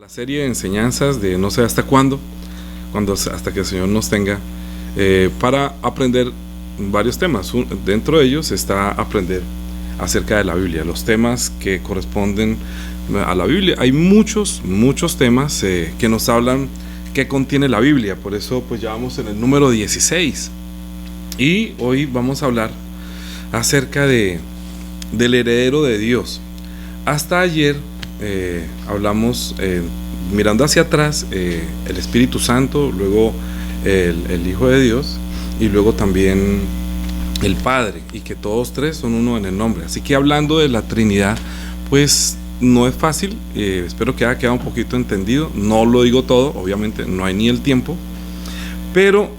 La serie de enseñanzas de no sé hasta cuándo, hasta que el Señor nos tenga, para aprender varios temas. Dentro de ellos está aprender acerca de la Biblia, los temas que corresponden a la Biblia. Hay muchos temas que nos hablan qué contiene la Biblia. Por eso pues ya vamos en el número 16 y hoy vamos a hablar acerca del heredero de Dios. Hasta ayer hablamos mirando hacia atrás el Espíritu Santo, luego el Hijo de Dios y luego también el Padre, y que todos tres son uno en el nombre. Así que hablando de la Trinidad, pues no es fácil, espero que haya quedado un poquito entendido. No lo digo todo, obviamente no hay ni el tiempo, pero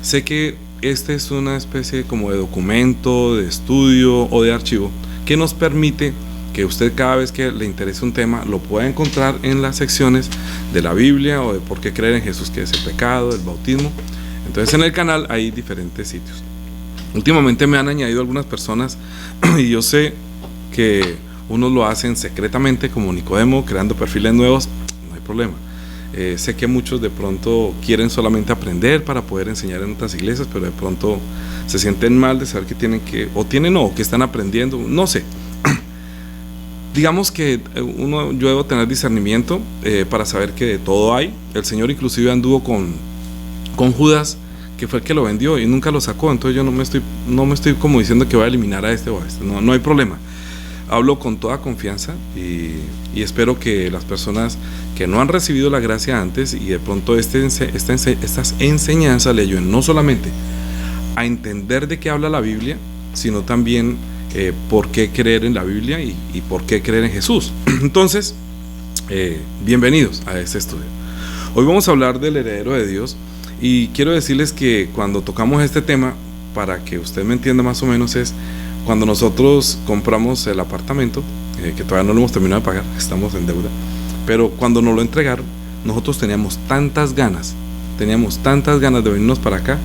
sé que este es una especie como de documento, de estudio o de archivo que nos permite que usted cada vez que le interese un tema lo pueda encontrar en las secciones de la Biblia o de por qué creer en Jesús, que es el pecado, el bautismo. Entonces en el canal hay diferentes sitios. Últimamente me han añadido algunas personas y yo sé que unos lo hacen secretamente como Nicodemo, creando perfiles nuevos, no hay problema. Sé que muchos de pronto quieren solamente aprender para poder enseñar en otras iglesias, pero de pronto se sienten mal de saber que tienen que, o que están aprendiendo, no sé. Digamos que yo debo tener discernimiento para saber que de todo hay. El Señor inclusive anduvo con Judas, que fue el que lo vendió y nunca lo sacó. Entonces yo no me estoy como diciendo que voy a eliminar a este o a este. No hay problema. Hablo con toda confianza y espero que las personas que no han recibido la gracia antes y de pronto estas enseñanzas le ayuden no solamente a entender de qué habla la Biblia, sino también por qué creer en la Biblia y por qué creer en Jesús. Entonces, bienvenidos a este estudio. Hoy vamos a hablar del heredero de Dios y quiero decirles que cuando tocamos este tema, para que usted me entienda más o menos, es cuando nosotros compramos el apartamento, que todavía no lo hemos terminado de pagar, estamos en deuda, pero cuando nos lo entregaron, nosotros teníamos tantas ganas de venirnos para acá,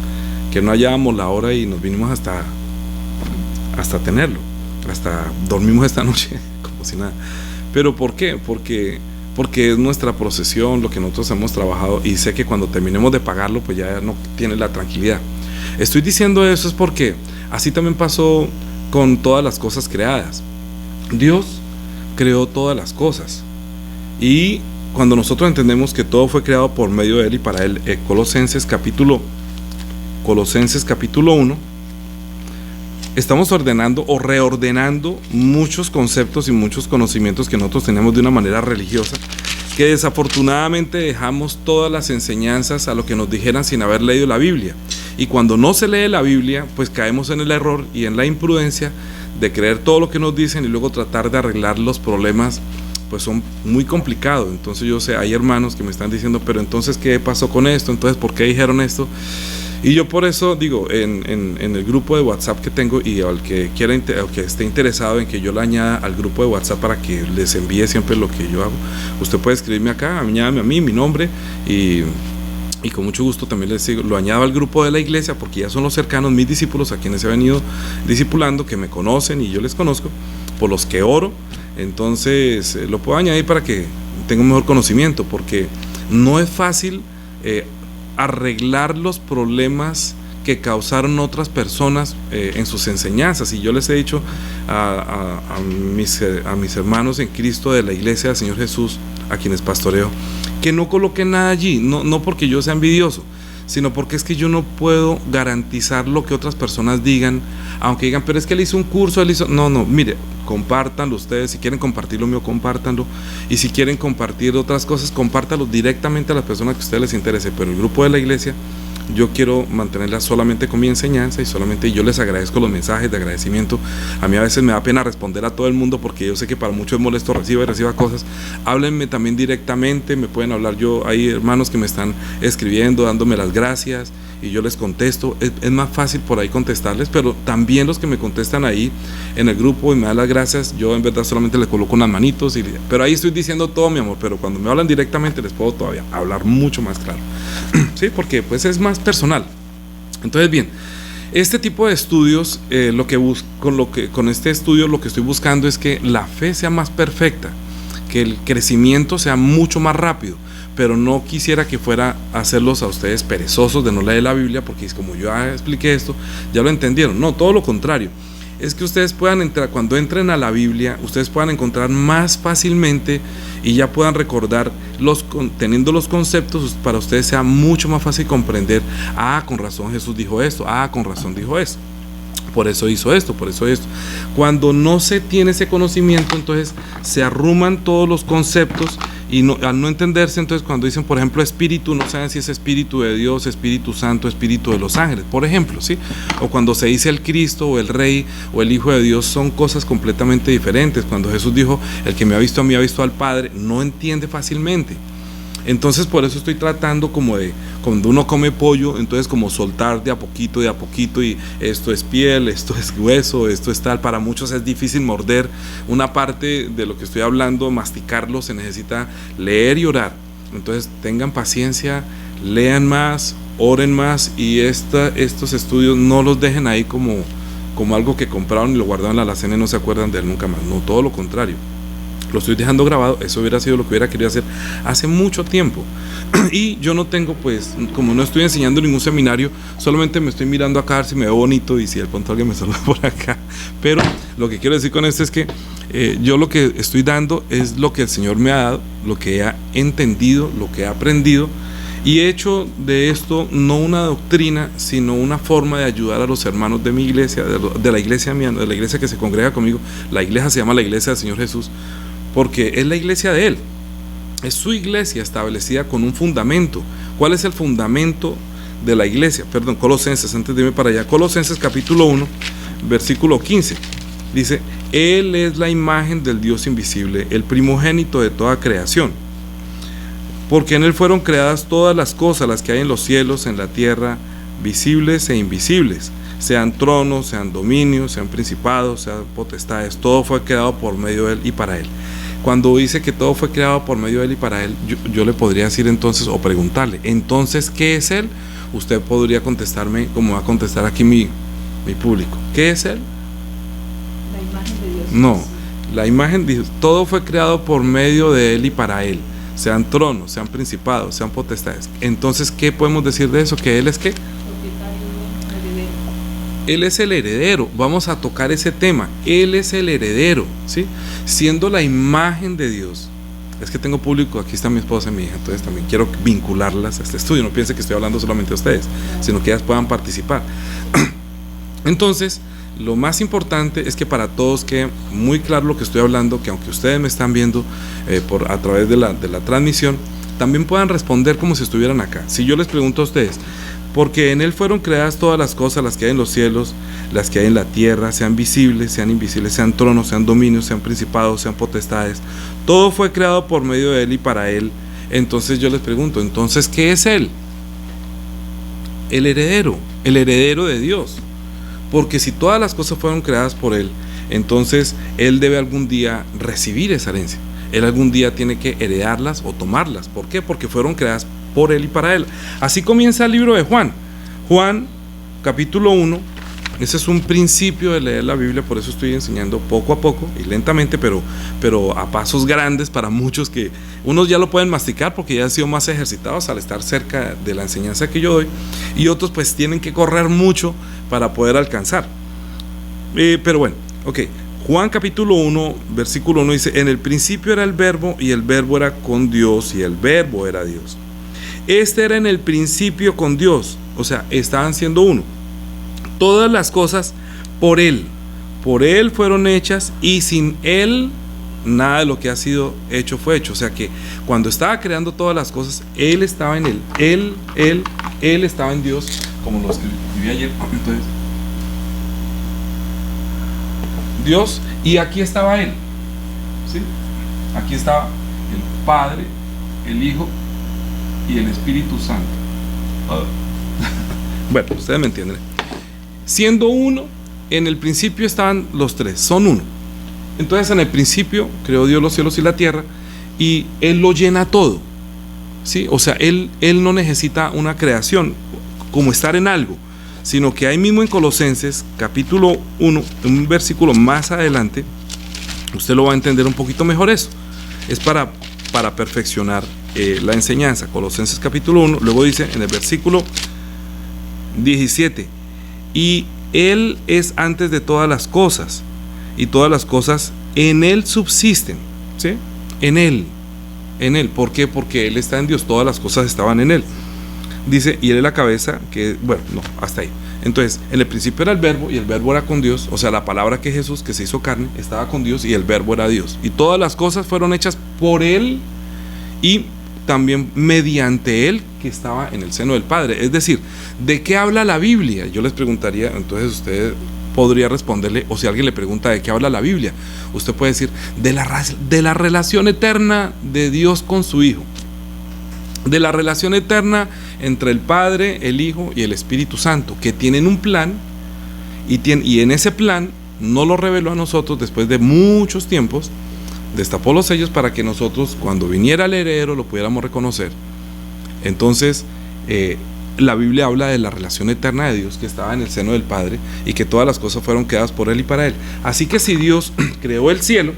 que no hallábamos la hora y nos vinimos hasta tenerlo, hasta dormimos esta noche como si nada. ¿Pero por qué? Porque es nuestra procesión, lo que nosotros hemos trabajado, y sé que cuando terminemos de pagarlo pues ya no tiene la tranquilidad. Estoy diciendo eso es porque así también pasó con todas las cosas creadas. Dios creó todas las cosas y cuando nosotros entendemos que todo fue creado por medio de Él y para Él, Colosenses capítulo 1, estamos ordenando o reordenando muchos conceptos y muchos conocimientos que nosotros tenemos de una manera religiosa, que desafortunadamente dejamos todas las enseñanzas a lo que nos dijeran sin haber leído la Biblia. Y cuando no se lee la Biblia, pues caemos en el error y en la imprudencia de creer todo lo que nos dicen y luego tratar de arreglar los problemas, pues son muy complicados. Entonces yo sé, hay hermanos que me están diciendo, pero entonces ¿qué pasó con esto? Entonces ¿por qué dijeron esto? Y yo por eso digo, en el grupo de WhatsApp que tengo, y al que quiera o que esté interesado en que yo lo añada al grupo de WhatsApp para que les envíe siempre lo que yo hago, usted puede escribirme acá, añádame a mí, mi nombre, y con mucho gusto también les sigo, lo añado al grupo de la iglesia, porque ya son los cercanos, mis discípulos, a quienes he venido discipulando, que me conocen y yo les conozco, por los que oro. Entonces lo puedo añadir para que tenga un mejor conocimiento, porque no es fácil arreglar los problemas que causaron otras personas en sus enseñanzas. Y yo les he dicho a mis hermanos en Cristo de la iglesia del Señor Jesús, a quienes pastoreo, que no coloquen nada allí, no porque yo sea envidioso, sino porque es que yo no puedo garantizar lo que otras personas digan, aunque digan, pero es que él hizo un curso, no, mire, compártanlo ustedes. Si quieren compartir lo mío, compártanlo, y si quieren compartir otras cosas, compártanlo directamente a las personas que a ustedes les interese, pero el grupo de la iglesia yo quiero mantenerla solamente con mi enseñanza y solamente yo les agradezco los mensajes de agradecimiento. A mí a veces me da pena responder a todo el mundo porque yo sé que para muchos es molesto reciba cosas. Háblenme también directamente, me pueden hablar. Hay hermanos que me están escribiendo, dándome las gracias y yo les contesto. Es más fácil por ahí contestarles, pero también los que me contestan ahí en el grupo y me dan las gracias, yo en verdad solamente les coloco unas manitos, pero ahí estoy diciendo todo, mi amor. Pero cuando me hablan directamente les puedo todavía hablar mucho más claro. Sí, porque pues es más personal. Entonces bien, este tipo de estudios, con este estudio lo que estoy buscando es que la fe sea más perfecta, que el crecimiento sea mucho más rápido, pero no quisiera que fuera a hacerlos a ustedes perezosos de no leer la Biblia, porque como yo ya expliqué esto, ya lo entendieron. No, todo lo contrario. Es que ustedes puedan entrar, cuando entren a la Biblia, ustedes puedan encontrar más fácilmente y ya puedan recordar, teniendo los conceptos, para ustedes sea mucho más fácil comprender, con razón Jesús dijo esto, con razón dijo esto, por eso hizo esto, por eso esto. Cuando no se tiene ese conocimiento, entonces se arruman todos los conceptos y al no entenderse, entonces cuando dicen, por ejemplo, espíritu, no saben si es espíritu de Dios, Espíritu Santo, espíritu de los ángeles, por ejemplo, ¿sí? O cuando se dice el Cristo o el Rey o el Hijo de Dios, son cosas completamente diferentes. Cuando Jesús dijo, el que me ha visto a mí ha visto al Padre, no entiende fácilmente. Entonces por eso estoy tratando como de, cuando uno come pollo, entonces como soltar de a poquito, y esto es piel, esto es hueso, esto es tal. Para muchos es difícil morder una parte de lo que estoy hablando, masticarlo, se necesita leer y orar. Entonces tengan paciencia, lean más, oren más, y estos estudios no los dejen ahí como algo que compraron y lo guardaron en la alacena y no se acuerdan de él nunca más. No, todo lo contrario. Lo estoy dejando grabado, eso hubiera sido lo que hubiera querido hacer hace mucho tiempo. Y yo no tengo, pues, como no estoy enseñando en ningún seminario, solamente me estoy mirando acá a ver si me veo bonito y si de pronto alguien me saluda por acá. Pero lo que quiero decir con esto es que yo lo que estoy dando es lo que el Señor me ha dado, lo que he entendido, lo que he aprendido, y he hecho de esto no una doctrina, sino una forma de ayudar a los hermanos de mi iglesia, de la iglesia mía, de la iglesia que se congrega conmigo. La iglesia se llama la Iglesia del Señor Jesús, porque es la iglesia de Él, es su iglesia establecida con un fundamento. ¿Cuál es el fundamento de la iglesia? Perdón, Colosenses, antes de irme para allá, Colosenses capítulo 1, versículo 15, dice, Él es la imagen del Dios invisible, el primogénito de toda creación, porque en Él fueron creadas todas las cosas, las que hay en los cielos, en la tierra, visibles e invisibles, sean tronos, sean dominios, sean principados, sean potestades, todo fue creado por medio de Él y para Él. Cuando dice que todo fue creado por medio de Él y para Él, yo le podría decir entonces, o preguntarle, entonces, ¿qué es Él? Usted podría contestarme como va a contestar aquí mi público. ¿Qué es Él? La imagen de Dios. No, la imagen, dice, todo fue creado por medio de Él y para Él, sean tronos, sean principados, sean potestades. Entonces, ¿qué podemos decir de eso? ¿Que Él es qué? Él es el heredero. Vamos a tocar ese tema. Él es el heredero, ¿sí? Siendo la imagen de Dios. Es que tengo público, aquí está mi esposa y mi hija, entonces también quiero vincularlas a este estudio. No piense que estoy hablando solamente a ustedes, sino que ellas puedan participar. Entonces, lo más importante es que para todos quede muy claro lo que estoy hablando, que aunque ustedes me están viendo a través de la transmisión, también puedan responder como si estuvieran acá. Si yo les pregunto a ustedes, porque en Él fueron creadas todas las cosas, las que hay en los cielos, las que hay en la tierra, sean visibles, sean invisibles, sean tronos, sean dominios, sean principados, sean potestades, todo fue creado por medio de Él y para Él. Entonces yo les pregunto, entonces, ¿qué es Él? El heredero de Dios. Porque si todas las cosas fueron creadas por Él, entonces Él debe algún día recibir esa herencia. Él algún día tiene que heredarlas o tomarlas. ¿Por qué? Porque fueron creadas por Él y para Él. Así comienza el libro de Juan. Juan, capítulo 1. Ese es un principio de leer la Biblia, por eso estoy enseñando poco a poco y lentamente, pero a pasos grandes para muchos, que unos ya lo pueden masticar porque ya han sido más ejercitados al estar cerca de la enseñanza que yo doy, y otros pues tienen que correr mucho para poder alcanzar. Pero bueno, ok. Juan capítulo 1, versículo 1 dice, en el principio era el verbo, y el verbo era con Dios, y el verbo era Dios. Este era en el principio con Dios, o sea, estaban siendo uno. Todas las cosas por Él fueron hechas, y sin Él nada de lo que ha sido hecho fue hecho. O sea que cuando estaba creando todas las cosas, Él estaba en Él, Él estaba en Dios, como lo escribí ayer. Entonces, Dios, y aquí estaba Él, ¿sí? Aquí estaba el Padre, el Hijo y el Espíritu Santo. Bueno, ustedes me entienden. Siendo uno, en el principio estaban los tres, son uno. Entonces en el principio creó Dios los cielos y la tierra, y Él lo llena todo, ¿sí? O sea, Él no necesita una creación como estar en algo, sino que ahí mismo en Colosenses capítulo 1, un versículo más adelante, usted lo va a entender un poquito mejor eso. es para perfeccionar la enseñanza. Colosenses capítulo 1, luego dice en el versículo 17, y Él es antes de todas las cosas, y todas las cosas en Él subsisten, ¿sí? En Él. ¿Por qué? Porque Él está en Dios, todas las cosas estaban en Él. Dice, y Él es la cabeza, que, bueno, no, hasta ahí. Entonces, en el principio era el verbo, y el verbo era con Dios, o sea, la palabra que Jesús, que se hizo carne, estaba con Dios, y el verbo era Dios. Y todas las cosas fueron hechas por Él, y también mediante Él, que estaba en el seno del Padre. Es decir, ¿de qué habla la Biblia? Yo les preguntaría, entonces usted podría responderle, o si alguien le pregunta de qué habla la Biblia, usted puede decir, de la relación eterna de Dios con su Hijo, de la relación eterna entre el Padre, el Hijo y el Espíritu Santo, que tienen un plan, y en ese plan no lo reveló a nosotros después de muchos tiempos, destapó los sellos para que nosotros, cuando viniera el heredero, lo pudiéramos reconocer. Entonces, la Biblia habla de la relación eterna de Dios que estaba en el seno del Padre, y que todas las cosas fueron creadas por Él y para Él. Así que si Dios creó el cielo,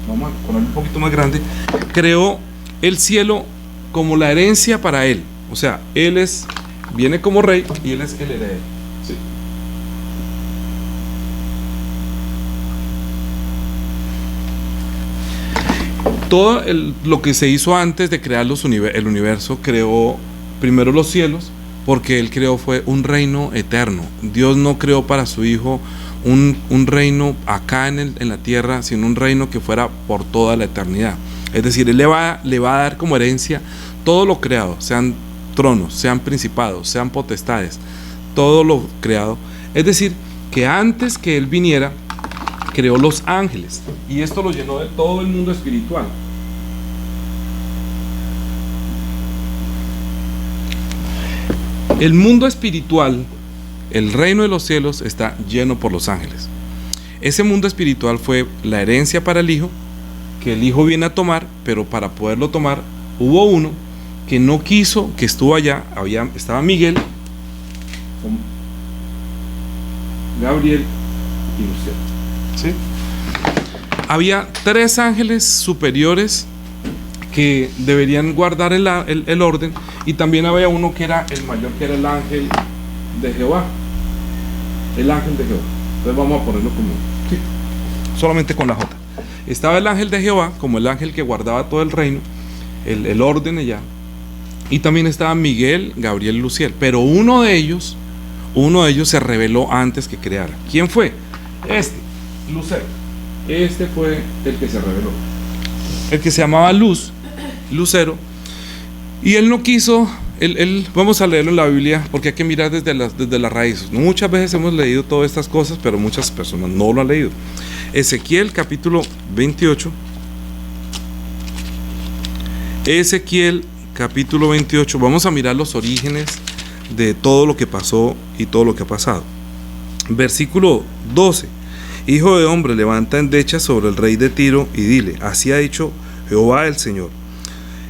vamos a ponerlo un poquito más grande, creó el cielo como la herencia para Él. O sea, Él viene como rey y Él es el heredero. ¿Sí? Todo lo que se hizo antes de crear el universo, creó primero los cielos, porque Él creó fue un reino eterno. Dios no creó para su Hijo un reino acá en la tierra, sino un reino que fuera por toda la eternidad. Es decir, Él le va a dar como herencia todo lo creado, sean tronos, sean principados, sean potestades, todo lo creado. Es decir, que antes que Él viniera, creó los ángeles, y esto lo llenó de todo el mundo espiritual. El mundo espiritual, el reino de los cielos, está lleno por los ángeles. Ese mundo espiritual fue la herencia para el Hijo, que el Hijo viene a tomar, pero para poderlo tomar hubo uno que no quiso, que estuvo allá. Estaba Miguel, Gabriel y Luciano. ¿Sí? Había 3 ángeles superiores que deberían guardar el orden, y también había uno que era el mayor, que era el ángel de Jehová. El ángel de Jehová. Entonces vamos a ponerlo como, ¿sí?, solamente con la J. Estaba el ángel de Jehová como el ángel que guardaba todo el reino, el orden allá, y también estaba Miguel, Gabriel y Luciel. Pero uno de ellos se reveló antes que creara. ¿Quién fue? Lucero. Este fue el que se reveló, el que se llamaba Lucero, y él no quiso. Vamos a leerlo en la Biblia, porque hay que mirar desde las raíces. Muchas veces hemos leído todas estas cosas, pero muchas personas no lo han leído. Ezequiel capítulo 28. Ezequiel capítulo 28. Vamos a mirar los orígenes de todo lo que pasó y todo lo que ha pasado. Versículo 12. Hijo de hombre, levanta endecha sobre el rey de Tiro y dile: así ha dicho Jehová el Señor.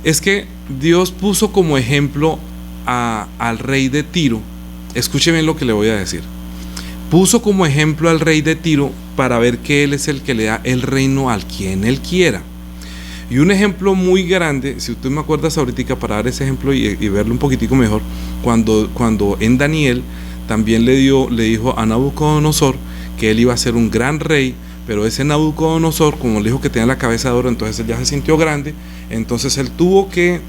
Es que Dios puso como ejemplo al rey de Tiro. Escuche bien lo que le voy a decir. Puso como ejemplo al rey de Tiro para ver que Él es el que le da el reino al quien Él quiera. Y un ejemplo muy grande, si usted me acuerdas ahorita para dar ese ejemplo y verlo un poquitico mejor, cuando en Daniel también le dijo a Nabucodonosor que él iba a ser un gran rey, pero ese Nabucodonosor, como le dijo que tenía la cabeza de oro, entonces él ya se sintió grande, entonces él tuvo que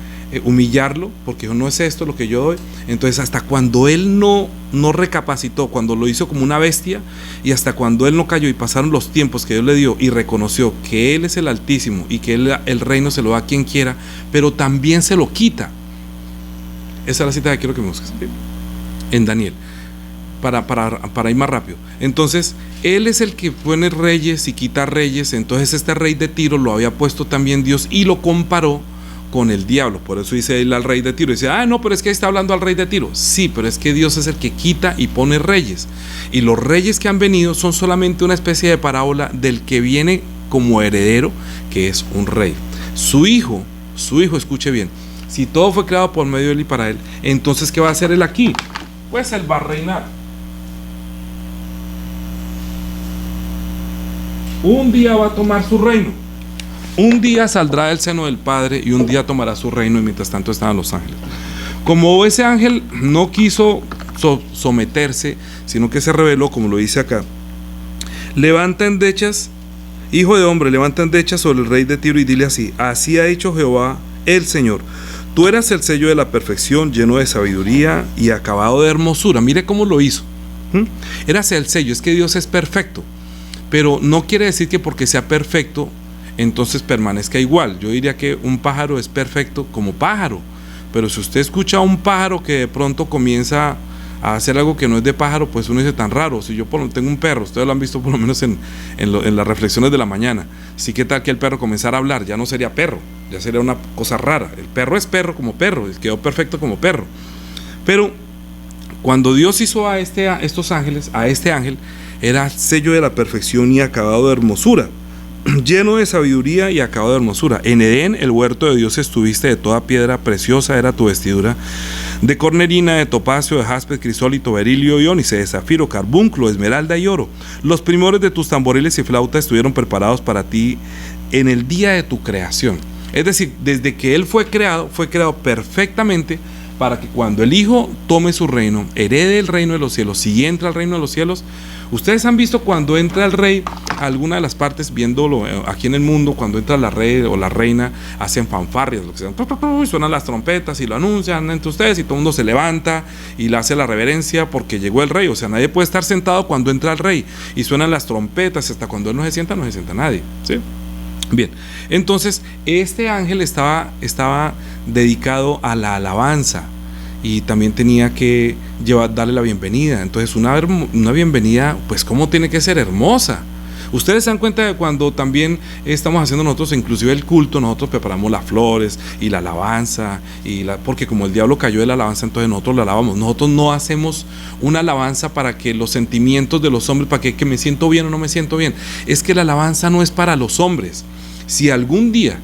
humillarlo, porque dijo: no es esto lo que yo doy. Entonces hasta cuando él no recapacitó, cuando lo hizo como una bestia, y hasta cuando él no cayó y pasaron los tiempos que Dios le dio y reconoció que Él es el Altísimo y que el reino se lo da a quien quiera, pero también se lo quita. Esa es la cita que quiero que me busques en Daniel, para ir más rápido. Entonces Él es el que pone reyes y quita reyes. Entonces este rey de Tiro lo había puesto también Dios y lo comparó con el diablo. Por eso dice él al rey de Tiro, dice: no, pero es que ahí está hablando al rey de Tiro. Sí, pero es que Dios es el que quita y pone reyes, y los reyes que han venido son solamente una especie de parábola del que viene como heredero, que es un rey. Su hijo, escuche bien, si todo fue creado por medio de él y para él, entonces ¿qué va a hacer él aquí? Pues él va a reinar. un día va a tomar su reino. Un día saldrá del seno del Padre y un día tomará su reino, y mientras tanto estaban los ángeles. Como ese ángel no quiso someterse, sino que se rebeló, como lo dice acá: levanta endechas, hijo de hombre, levanta endechas sobre el rey de Tiro y dile así: así ha dicho Jehová el Señor, tú eras el sello de la perfección, lleno de sabiduría y acabado de hermosura. Mire cómo lo hizo. Eras el sello. Es que Dios es perfecto, pero no quiere decir que porque sea perfecto entonces permanezca igual. Yo diría que un pájaro es perfecto como pájaro, pero si usted escucha a un pájaro que de pronto comienza a hacer algo que no es de pájaro, pues uno dice: tan raro. Si yo tengo un perro, ustedes lo han visto por lo menos en las reflexiones de la mañana. Sí, ¿qué tal que el perro comenzara a hablar? Ya no sería perro, ya sería una cosa rara. El perro es perro como perro, quedó perfecto como perro. Pero cuando Dios hizo a estos ángeles, a este ángel, era sello de la perfección y acabado de hermosura, lleno de sabiduría y acabado de hermosura. En Edén, el huerto de Dios, estuviste, de toda piedra preciosa era tu vestidura, de cornerina, de topacio, de jaspe, crisólito, berilio y ónice, de zafiro, carbunclo, esmeralda y oro. Los primores de tus tamboriles y flautas estuvieron preparados para ti en el día de tu creación. Es decir, desde que Él fue creado perfectamente para que cuando el Hijo tome su reino, herede el reino de los cielos y entra al reino de los cielos. Ustedes han visto cuando entra el rey a alguna de las partes, viéndolo aquí en el mundo, cuando entra la rey o la reina, hacen fanfarrias, lo que sea, suenan las trompetas y lo anuncian entre ustedes y todo el mundo se levanta y le hace la reverencia porque llegó el rey. O sea, nadie puede estar sentado cuando entra el rey, y suenan las trompetas, hasta cuando él no se sienta nadie, ¿sí? Bien, entonces este ángel estaba dedicado a la alabanza y también tenía que darle la bienvenida. Entonces una bienvenida, pues cómo tiene que ser hermosa. Ustedes se dan cuenta de cuando también estamos haciendo nosotros, inclusive el culto, nosotros preparamos las flores y la alabanza, porque como el diablo cayó de la alabanza, entonces nosotros la alabamos. Nosotros no hacemos una alabanza para que los sentimientos de los hombres, para que me siento bien o no me siento bien. Es que la alabanza no es para los hombres. Si algún día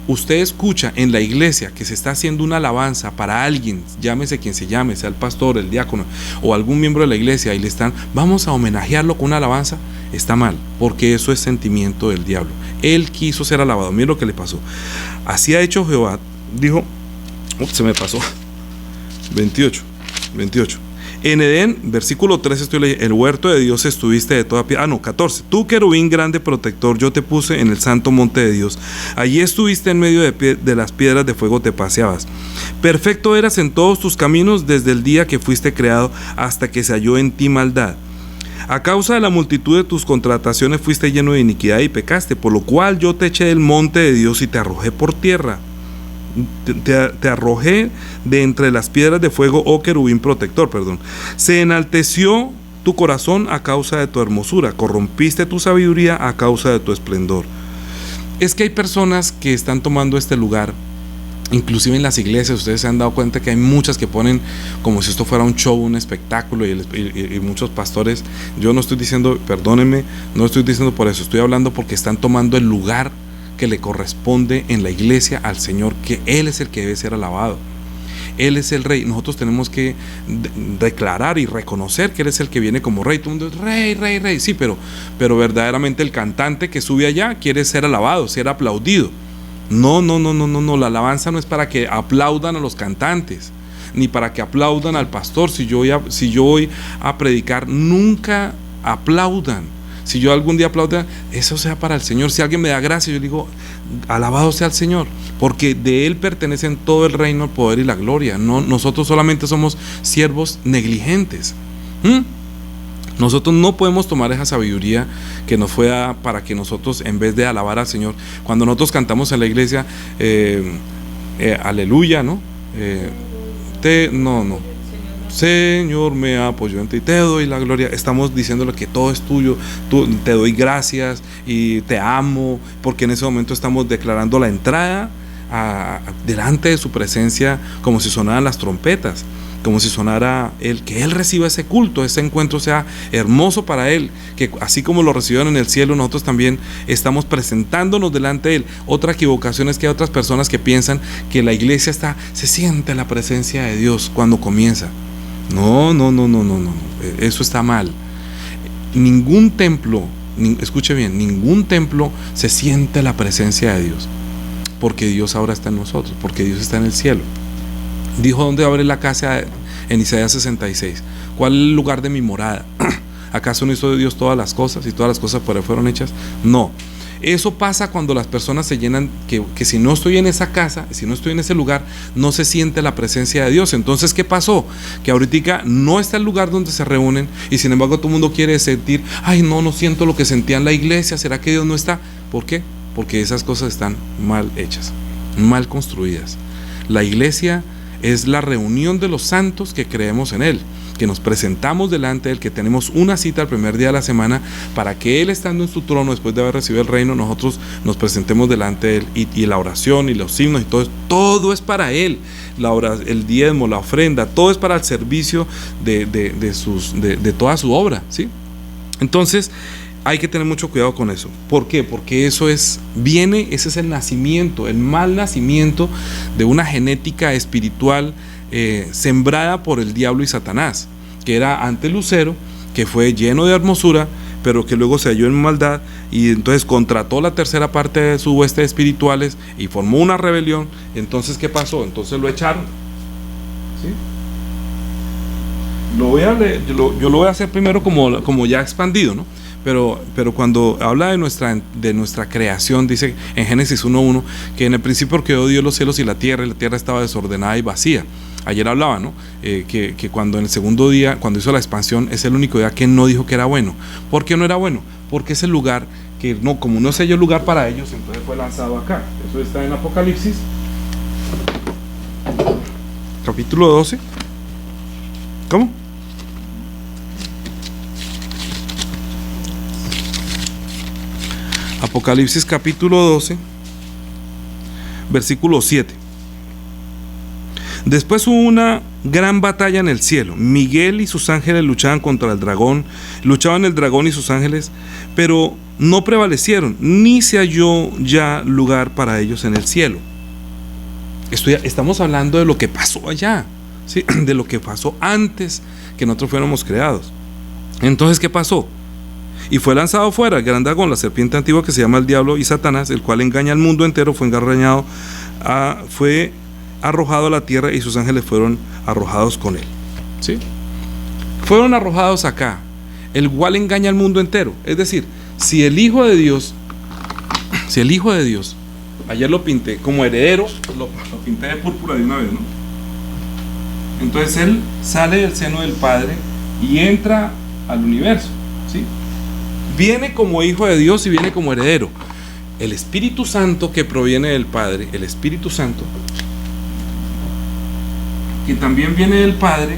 usted escucha en la iglesia que se está haciendo una alabanza para alguien, llámese quien se llame, sea el pastor, el diácono o algún miembro de la iglesia, y vamos a homenajearlo con una alabanza, está mal, porque eso es sentimiento del diablo. Él quiso ser alabado. Mira lo que le pasó. Así ha hecho Jehová, dijo, se me pasó, 28. En Edén, versículo 13 estoy leyendo: el huerto de Dios estuviste de toda piedra. 14. Tú, querubín grande protector, yo te puse en el santo monte de Dios. Allí estuviste en medio de las piedras de fuego, te paseabas. Perfecto eras en todos tus caminos desde el día que fuiste creado hasta que se halló en ti maldad. A causa de la multitud de tus contrataciones fuiste lleno de iniquidad y pecaste, por lo cual yo te eché del monte de Dios y te arrojé por tierra. Te arrojé de entre las piedras de fuego, oh querubín protector, Se enalteció tu corazón a causa de tu hermosura, corrompiste tu sabiduría a causa de tu esplendor. Es que hay personas que están tomando este lugar, inclusive en las iglesias. Ustedes se han dado cuenta que hay muchas que ponen como si esto fuera un show, un espectáculo, y muchos pastores, yo no estoy diciendo, perdónenme, no estoy diciendo por eso, estoy hablando porque están tomando el lugar que le corresponde en la iglesia al Señor, que Él es el que debe ser alabado. Él es el rey. Nosotros tenemos que declarar y reconocer que Él es el que viene como rey. Todo el mundo es rey, rey, rey. Sí, pero verdaderamente el cantante que sube allá quiere ser alabado, ser aplaudido. No. La alabanza no es para que aplaudan a los cantantes, ni para que aplaudan al pastor. Si yo voy a predicar, nunca aplaudan. Si yo algún día aplaudo, eso sea para el Señor. Si alguien me da gracia, yo digo, alabado sea el Señor, porque de Él pertenecen todo el reino, el poder y la gloria. No, nosotros solamente somos siervos negligentes. Nosotros no podemos tomar esa sabiduría que nos fue dada para que nosotros, en vez de alabar al Señor, cuando nosotros cantamos en la iglesia, aleluya, ¿no? Señor, me apoyo en ti, te doy la gloria. Estamos diciéndole que todo es tuyo, te doy gracias y te amo, porque en ese momento estamos declarando la entrada delante de su presencia, como si sonaran las trompetas, como si sonara que Él reciba ese culto, ese encuentro sea hermoso para Él, que así como lo recibieron en el cielo, nosotros también estamos presentándonos delante de Él. Otra equivocación es que hay otras personas que piensan que la iglesia se siente la presencia de Dios cuando comienza. No, eso está mal. Ningún templo escuche bien, ningún templo se siente la presencia de Dios, porque Dios ahora está en nosotros, porque Dios está en el cielo. Dijo: ¿dónde abre la casa? En Isaías 66. ¿Cuál es el lugar de mi morada? ¿Acaso no hizo Dios todas las cosas y todas las cosas por él fueron hechas? No. Eso pasa cuando las personas se llenan, que si no estoy en esa casa, si no estoy en ese lugar, no se siente la presencia de Dios. Entonces, ¿qué pasó? Que ahorita no está el lugar donde se reúnen, y sin embargo todo el mundo quiere sentir: ay, no siento lo que sentía en la iglesia. ¿Será que Dios no está? ¿Por qué? Porque esas cosas están mal hechas, mal construidas. La iglesia es la reunión de los santos que creemos en Él, que nos presentamos delante de Él, que tenemos una cita el primer día de la semana para que Él, estando en su trono después de haber recibido el reino, nosotros nos presentemos delante de Él, y la oración y los himnos y todo es para Él. El diezmo, la ofrenda, todo es para el servicio de toda su obra, ¿sí? Entonces hay que tener mucho cuidado con eso. ¿Por qué? Porque ese es el nacimiento, el mal nacimiento de una genética espiritual sembrada por el diablo y Satanás, que era ante Lucero, que fue lleno de hermosura, pero que luego se halló en maldad, y entonces contrató la tercera parte de su hueste de espirituales y formó una rebelión. Entonces, ¿qué pasó? Entonces lo echaron, ¿sí? Lo voy a leer, yo lo voy a hacer primero como ya expandido, ¿no? Pero cuando habla de nuestra creación, dice en Génesis 1:1 que en el principio creó Dios los cielos y la tierra estaba desordenada y vacía. Ayer hablaba, ¿no? Que cuando en el segundo día, cuando hizo la expansión, es el único día que no dijo que era bueno. ¿Por qué no era bueno? Porque es el lugar que como no se halló lugar para ellos, entonces fue lanzado acá. Eso está en Apocalipsis capítulo 12. ¿Cómo? Apocalipsis capítulo 12, versículo 7. Después hubo una gran batalla en el cielo. Miguel y sus ángeles luchaban contra el dragón. Luchaban el dragón y sus ángeles, pero no prevalecieron, ni se halló ya lugar para ellos en el cielo. Estamos hablando de lo que pasó allá, ¿sí? De lo que pasó antes que nosotros fuéramos creados. Entonces, ¿qué pasó? Y fue lanzado fuera el gran dragón, la serpiente antigua, que se llama el diablo y Satanás, el cual engaña al mundo entero. Fue engañado, fue arrojado a la tierra, y sus ángeles fueron arrojados con él, ¿sí? Fueron arrojados acá, el cual engaña al mundo entero. Es decir, si el Hijo de Dios, ayer lo pinté como heredero, lo pinté de púrpura de una vez, ¿no? Entonces él sale del seno del Padre y entra al universo, ¿sí? Viene como hijo de Dios y viene como heredero. El Espíritu Santo, que proviene del Padre, el Espíritu Santo, que también viene del Padre,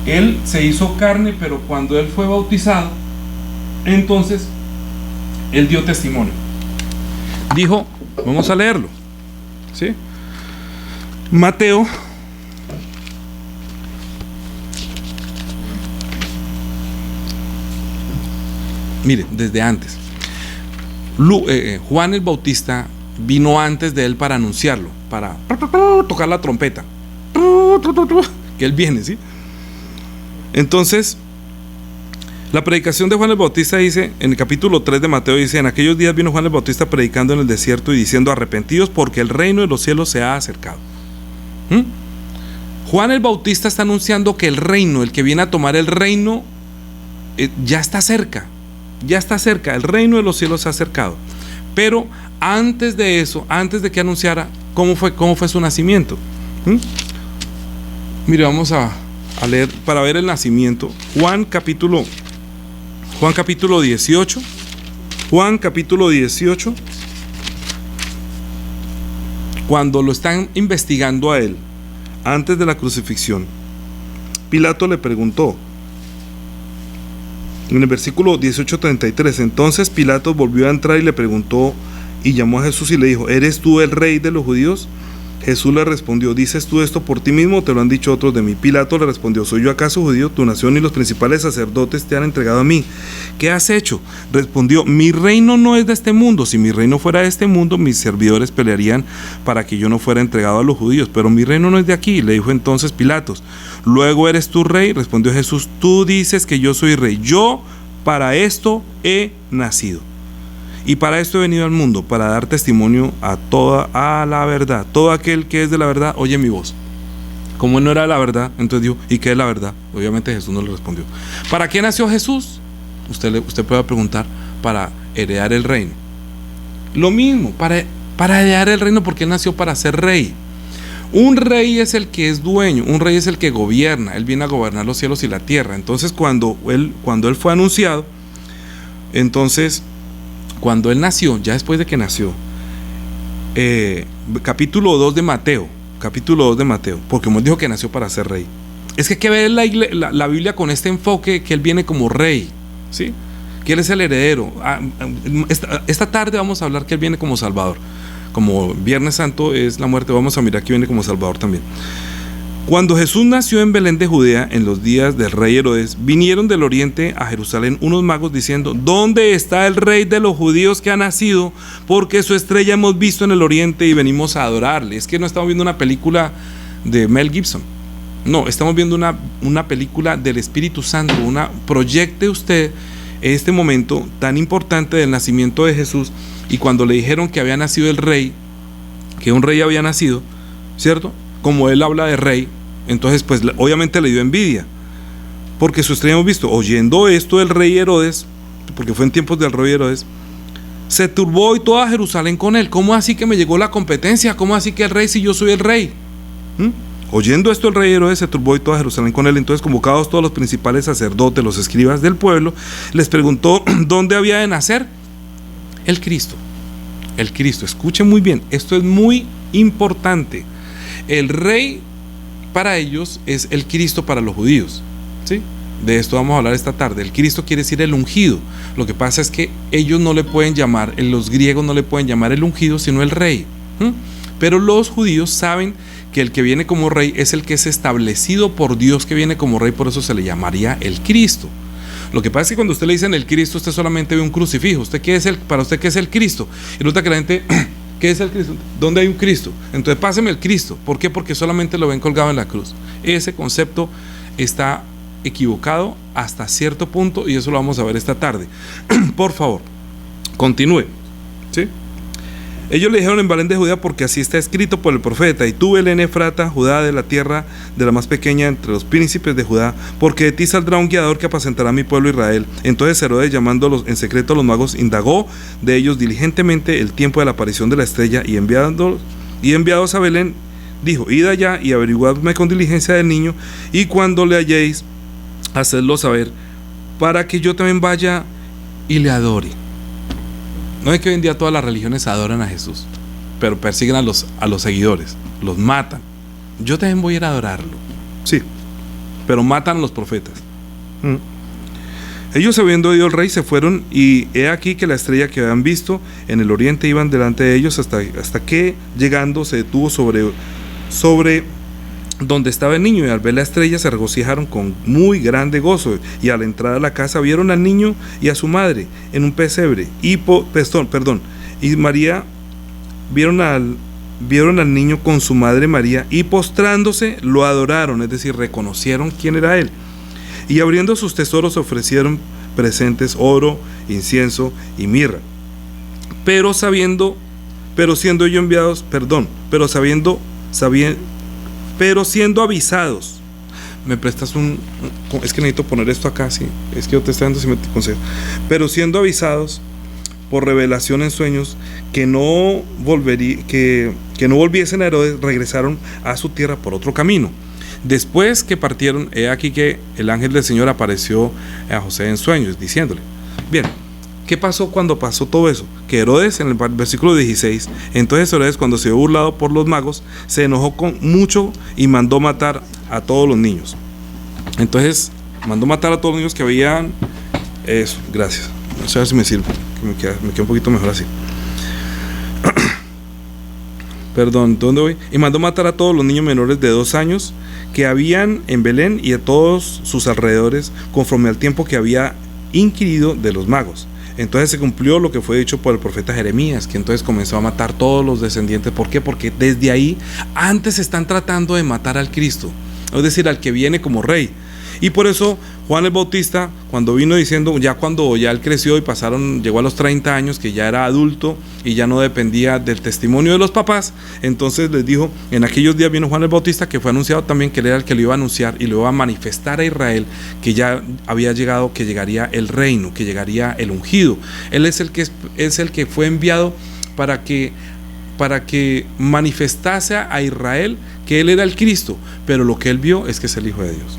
Él se hizo carne, pero cuando Él fue bautizado, entonces Él dio testimonio. Dijo, vamos a leerlo, ¿sí? Mateo mire, desde antes, Juan el Bautista vino antes de él para anunciarlo, para tocar la trompeta, que él viene, ¿sí? Entonces, la predicación de Juan el Bautista dice, en el capítulo 3 de Mateo dice: en aquellos días vino Juan el Bautista predicando en el desierto y diciendo: arrepentidos, porque el reino de los cielos se ha acercado. Juan el Bautista está anunciando que el reino, el que viene a tomar el reino, ya está cerca. Ya está cerca, el reino de los cielos se ha acercado. Pero antes de eso, antes de que anunciara, ¿cómo fue su nacimiento? Mire, vamos a leer para ver el nacimiento. Juan capítulo 18. Juan capítulo 18. Cuando lo están investigando a él, antes de la crucifixión, Pilato le preguntó, en el versículo 18:33, entonces Pilato volvió a entrar y le preguntó, y llamó a Jesús y le dijo: ¿eres tú el rey de los judíos? Jesús le respondió: ¿dices tú esto por ti mismo o te lo han dicho otros de mí? Pilato le respondió: ¿soy yo acaso judío? Tu nación y los principales sacerdotes te han entregado a mí. ¿Qué has hecho? Respondió: mi reino no es de este mundo. Si mi reino fuera de este mundo, mis servidores pelearían para que yo no fuera entregado a los judíos, pero mi reino no es de aquí. Le dijo entonces Pilatos: ¿luego eres tú rey? Respondió Jesús: tú dices que yo soy rey. Yo para esto he nacido. Y para esto he venido al mundo, para dar testimonio a la verdad. Todo aquel que es de la verdad, oye mi voz. Como él no era de la verdad, entonces dijo, ¿y qué es la verdad? Obviamente Jesús no le respondió. ¿Para qué nació Jesús? Usted puede preguntar, para heredar el reino. Lo mismo, para heredar el reino, porque él nació para ser rey. Un rey es el que es dueño, un rey es el que gobierna, él viene a gobernar los cielos y la tierra. Entonces cuando él fue anunciado, entonces cuando él nació, ya después de que nació, capítulo 2 de Mateo, porque como él dijo que nació para ser rey, es que hay que ver la Biblia con este enfoque, que él viene como rey, ¿sí? Que él es el heredero. Esta tarde vamos a hablar que él viene como Salvador. Como Viernes Santo es la muerte, vamos a mirar que viene como Salvador también. Cuando Jesús nació en Belén de Judea, en los días del rey Herodes, vinieron del oriente a Jerusalén unos magos diciendo: ¿dónde está el rey de los judíos que ha nacido? Porque su estrella hemos visto en el oriente y venimos a adorarle. Es que no estamos viendo una película de Mel Gibson. No, estamos viendo una película del Espíritu Santo. Proyecte usted este momento tan importante del nacimiento de Jesús. Y cuando le dijeron que había nacido el rey, que un rey había nacido, ¿cierto? Como él habla de rey, entonces pues obviamente le dio envidia, porque su estrella hemos visto. Oyendo esto el rey Herodes, porque fue en tiempos del rey Herodes, se turbó y toda Jerusalén con él. ¿Cómo así que me llegó la competencia? ¿Cómo así que el rey si yo soy el rey? Oyendo esto el rey Herodes se turbó y toda Jerusalén con él. Entonces, convocados todos los principales sacerdotes, los escribas del pueblo, les preguntó dónde había de nacer el Cristo. El Cristo, escuchen muy bien, esto es muy importante. El rey para ellos es el Cristo para los judíos, ¿sí? De esto vamos a hablar esta tarde. El Cristo quiere decir el ungido. Lo que pasa es que ellos no le pueden llamar, los griegos no le pueden llamar el ungido, sino el rey. Pero los judíos saben que el que viene como rey es el que es establecido por Dios, que viene como rey, por eso se le llamaría el Cristo. Lo que pasa es que cuando usted le dicen el Cristo, usted solamente ve un crucifijo. ¿Para usted qué es el Cristo? Y resulta que la gente, ¿qué es el Cristo? ¿Dónde hay un Cristo? Entonces páseme el Cristo. ¿Por qué? Porque solamente lo ven colgado en la cruz. Ese concepto está equivocado hasta cierto punto, y eso lo vamos a ver esta tarde. Por favor, continúe, ¿sí? Ellos le dijeron en Belén de Judea, porque así está escrito por el profeta: y tú, Belén Efrata, Judá, de la tierra de la más pequeña entre los príncipes de Judá, porque de ti saldrá un guiador que apacentará a mi pueblo Israel. Entonces Herodes, llamándolos en secreto a los magos, indagó de ellos diligentemente el tiempo de la aparición de la estrella, y enviados a Belén, dijo: id allá y averiguadme con diligencia del niño, y cuando le halléis, hacedlo saber, para que yo también vaya y le adore. No es que hoy en día todas las religiones adoran a Jesús, pero persiguen a los seguidores, los matan. Yo también voy a ir a adorarlo, sí, pero matan a los profetas. Ellos, habiendo oído al rey, se fueron, y he aquí que la estrella que habían visto en el oriente iban delante de ellos, hasta que llegando se detuvo sobre donde estaba el niño, y al ver la estrella se regocijaron con muy grande gozo. Y al entrar a la casa vieron al niño y a su madre en un pesebre, y María, vieron al niño con su madre María, y postrándose lo adoraron, es decir, reconocieron quién era él. Y abriendo sus tesoros ofrecieron presentes: oro, incienso y mirra. Pero siendo avisados, me prestas es que necesito poner esto acá, sí, es que yo te estoy dando si me consejo. Pero siendo avisados por revelación en sueños que no volviesen a Herodes, regresaron a su tierra por otro camino. Después que partieron, he aquí que el ángel del Señor apareció a José en sueños, diciéndole: bien, ¿qué pasó cuando pasó todo eso? Que Herodes, en el versículo 16, entonces Herodes, cuando se vio burlado por los magos, se enojó mucho y mandó matar a todos los niños. Entonces mandó matar a todos los niños que habían. Eso, gracias. No sé si me sirve, que me queda un poquito mejor así. Perdón, ¿dónde voy? Y mandó matar a todos los niños menores de 2 años que habían en Belén y a todos sus alrededores, conforme al tiempo que había inquirido de los magos. Entonces se cumplió lo que fue dicho por el profeta Jeremías, que entonces comenzó a matar todos los descendientes. ¿Por qué? Porque desde ahí antes están tratando de matar al Cristo, es decir, al que viene como rey. Y por eso Juan el Bautista, cuando vino diciendo, cuando él creció y llegó a los 30 años, que ya era adulto y ya no dependía del testimonio de los papás, entonces les dijo, en aquellos días vino Juan el Bautista, que fue anunciado también que él era el que lo iba a anunciar y lo iba a manifestar a Israel, que ya había llegado, que llegaría el reino, que llegaría el ungido. Él es el que fue enviado para que manifestase a Israel que él era el Cristo, pero lo que él vio es que es el Hijo de Dios.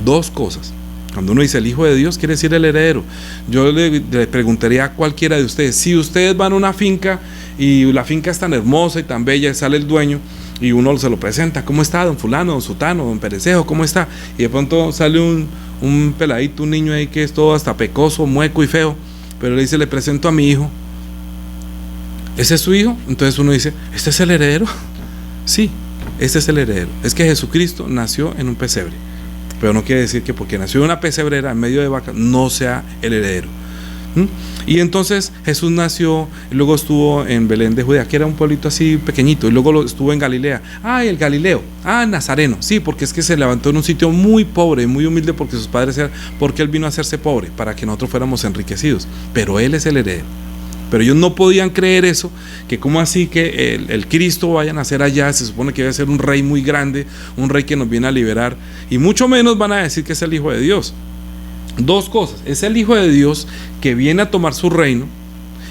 Dos cosas. Cuando uno dice el Hijo de Dios, quiere decir el heredero. Yo le preguntaría a cualquiera de ustedes, si ustedes van a una finca y la finca es tan hermosa y tan bella y sale el dueño y uno se lo presenta, ¿cómo está don fulano, don sutano, don perecejo, cómo está? Y de pronto sale un peladito, un niño ahí que es todo hasta pecoso, mueco y feo, pero le dice, le presento a mi hijo. ¿Ese es su hijo? Entonces uno dice, ¿este es el heredero? Sí, este es el heredero. Es que Jesucristo nació en un pesebre, pero no quiere decir que porque nació en una pesebrera en medio de vacas no sea el heredero. Y entonces Jesús nació, y luego estuvo en Belén de Judea, que era un pueblito así pequeñito, y luego estuvo en Galilea. El Galileo, Nazareno, sí, porque es que se levantó en un sitio muy pobre, muy humilde, porque sus padres porque él vino a hacerse pobre, para que nosotros fuéramos enriquecidos, pero él es el heredero. Pero ellos no podían creer eso, que como así que el Cristo vaya a nacer allá, se supone que debe ser un rey muy grande, un rey que nos viene a liberar, y mucho menos van a decir que es el Hijo de Dios. Dos cosas, es el Hijo de Dios que viene a tomar su reino,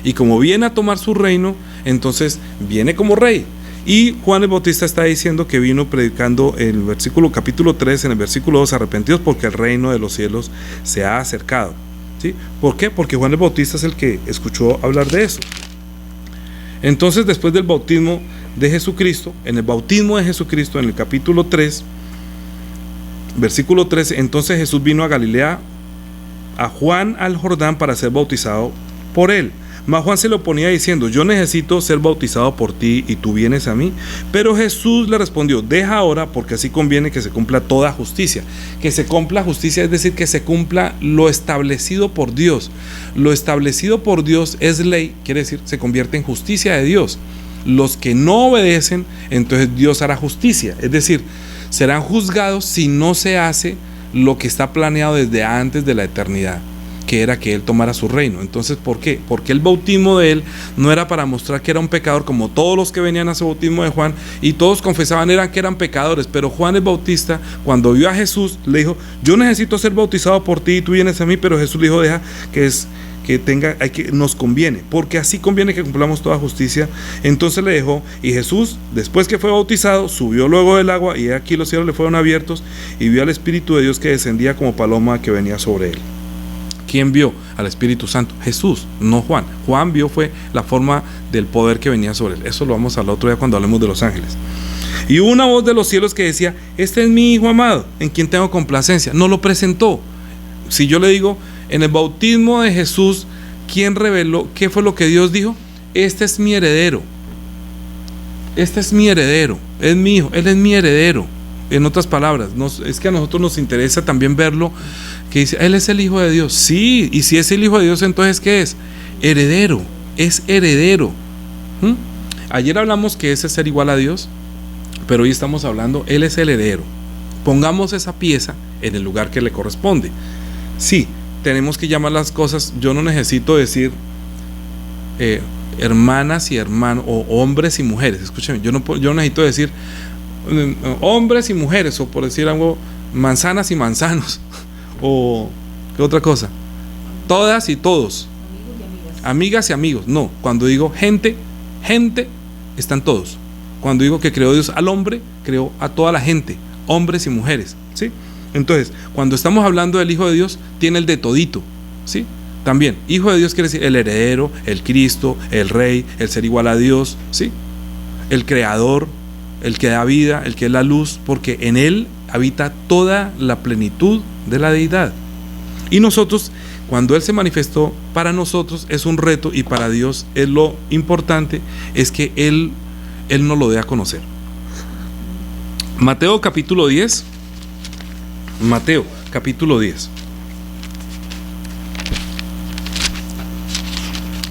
y como viene a tomar su reino, entonces viene como rey. Y Juan el Bautista está diciendo que vino predicando en el capítulo 3, en el versículo 2, arrepentidos porque el reino de los cielos se ha acercado. ¿Sí? ¿Por qué? Porque Juan el Bautista es el que escuchó hablar de eso. Entonces, después del bautismo de Jesucristo, en el bautismo de Jesucristo, en el capítulo 3, versículo 13, entonces Jesús vino a Galilea, a Juan al Jordán, para ser bautizado por él. Mas Juan se lo oponía diciendo, yo necesito ser bautizado por ti y tú vienes a mí. Pero Jesús le respondió, deja ahora, porque así conviene que se cumpla toda justicia. Que se cumpla justicia es decir, que se cumpla lo establecido por Dios. Lo establecido por Dios es ley, quiere decir, se convierte en justicia de Dios. Los que no obedecen, entonces Dios hará justicia. Es decir, serán juzgados si no se hace lo que está planeado desde antes de la eternidad, que era que él tomara su reino. Entonces, ¿por qué? Porque el bautismo de él no era para mostrar que era un pecador, como todos los que venían a ese bautismo de Juan, y todos confesaban que eran pecadores, pero Juan el Bautista, cuando vio a Jesús, le dijo, yo necesito ser bautizado por ti y tú vienes a mí, pero Jesús le dijo, deja nos conviene, porque así conviene que cumplamos toda justicia. Entonces le dejó, y Jesús, después que fue bautizado, subió luego del agua, y aquí los cielos le fueron abiertos, y vio al Espíritu de Dios que descendía como paloma que venía sobre él. ¿Quién vio al Espíritu Santo? Jesús, no Juan. Juan vio fue la forma del poder que venía sobre él. Eso lo vamos a hablar otro día cuando hablemos de los ángeles. Y hubo una voz de los cielos que decía, este es mi Hijo amado, en quien tengo complacencia. No lo presentó. Si yo le digo, en el bautismo de Jesús, ¿quién reveló? ¿Qué fue lo que Dios dijo? Este es mi heredero. Este es mi heredero. Es mi hijo. Él es mi heredero. En otras palabras, es que a nosotros nos interesa también verlo, que dice, él es el Hijo de Dios. Sí, y si es el Hijo de Dios, entonces ¿qué es? Heredero, es heredero. Ayer hablamos que ese es ser igual a Dios, pero hoy estamos hablando, él es el heredero. Pongamos esa pieza en el lugar que le corresponde. Sí, tenemos que llamar las cosas, yo no necesito decir hermanas y hermanos, o hombres y mujeres, escúchame, yo no necesito decir hombres y mujeres, o por decir algo, manzanas y manzanos, o ¿qué otra cosa? Todas y todos, amigas y amigos. No, cuando digo gente, están todos. Cuando digo que creó Dios al hombre, creó a toda la gente, hombres y mujeres, ¿sí? Entonces, cuando estamos hablando del Hijo de Dios, tiene el de todito, ¿sí? También, Hijo de Dios quiere decir el heredero, el Cristo, el Rey, el ser igual a Dios, ¿sí? El Creador, el que da vida, el que es la luz, porque en él habita toda la plenitud de la deidad. Y nosotros, cuando él se manifestó, para nosotros es un reto, y para Dios es lo importante, es que él nos lo dé a conocer. Mateo capítulo 10. Mateo capítulo 10.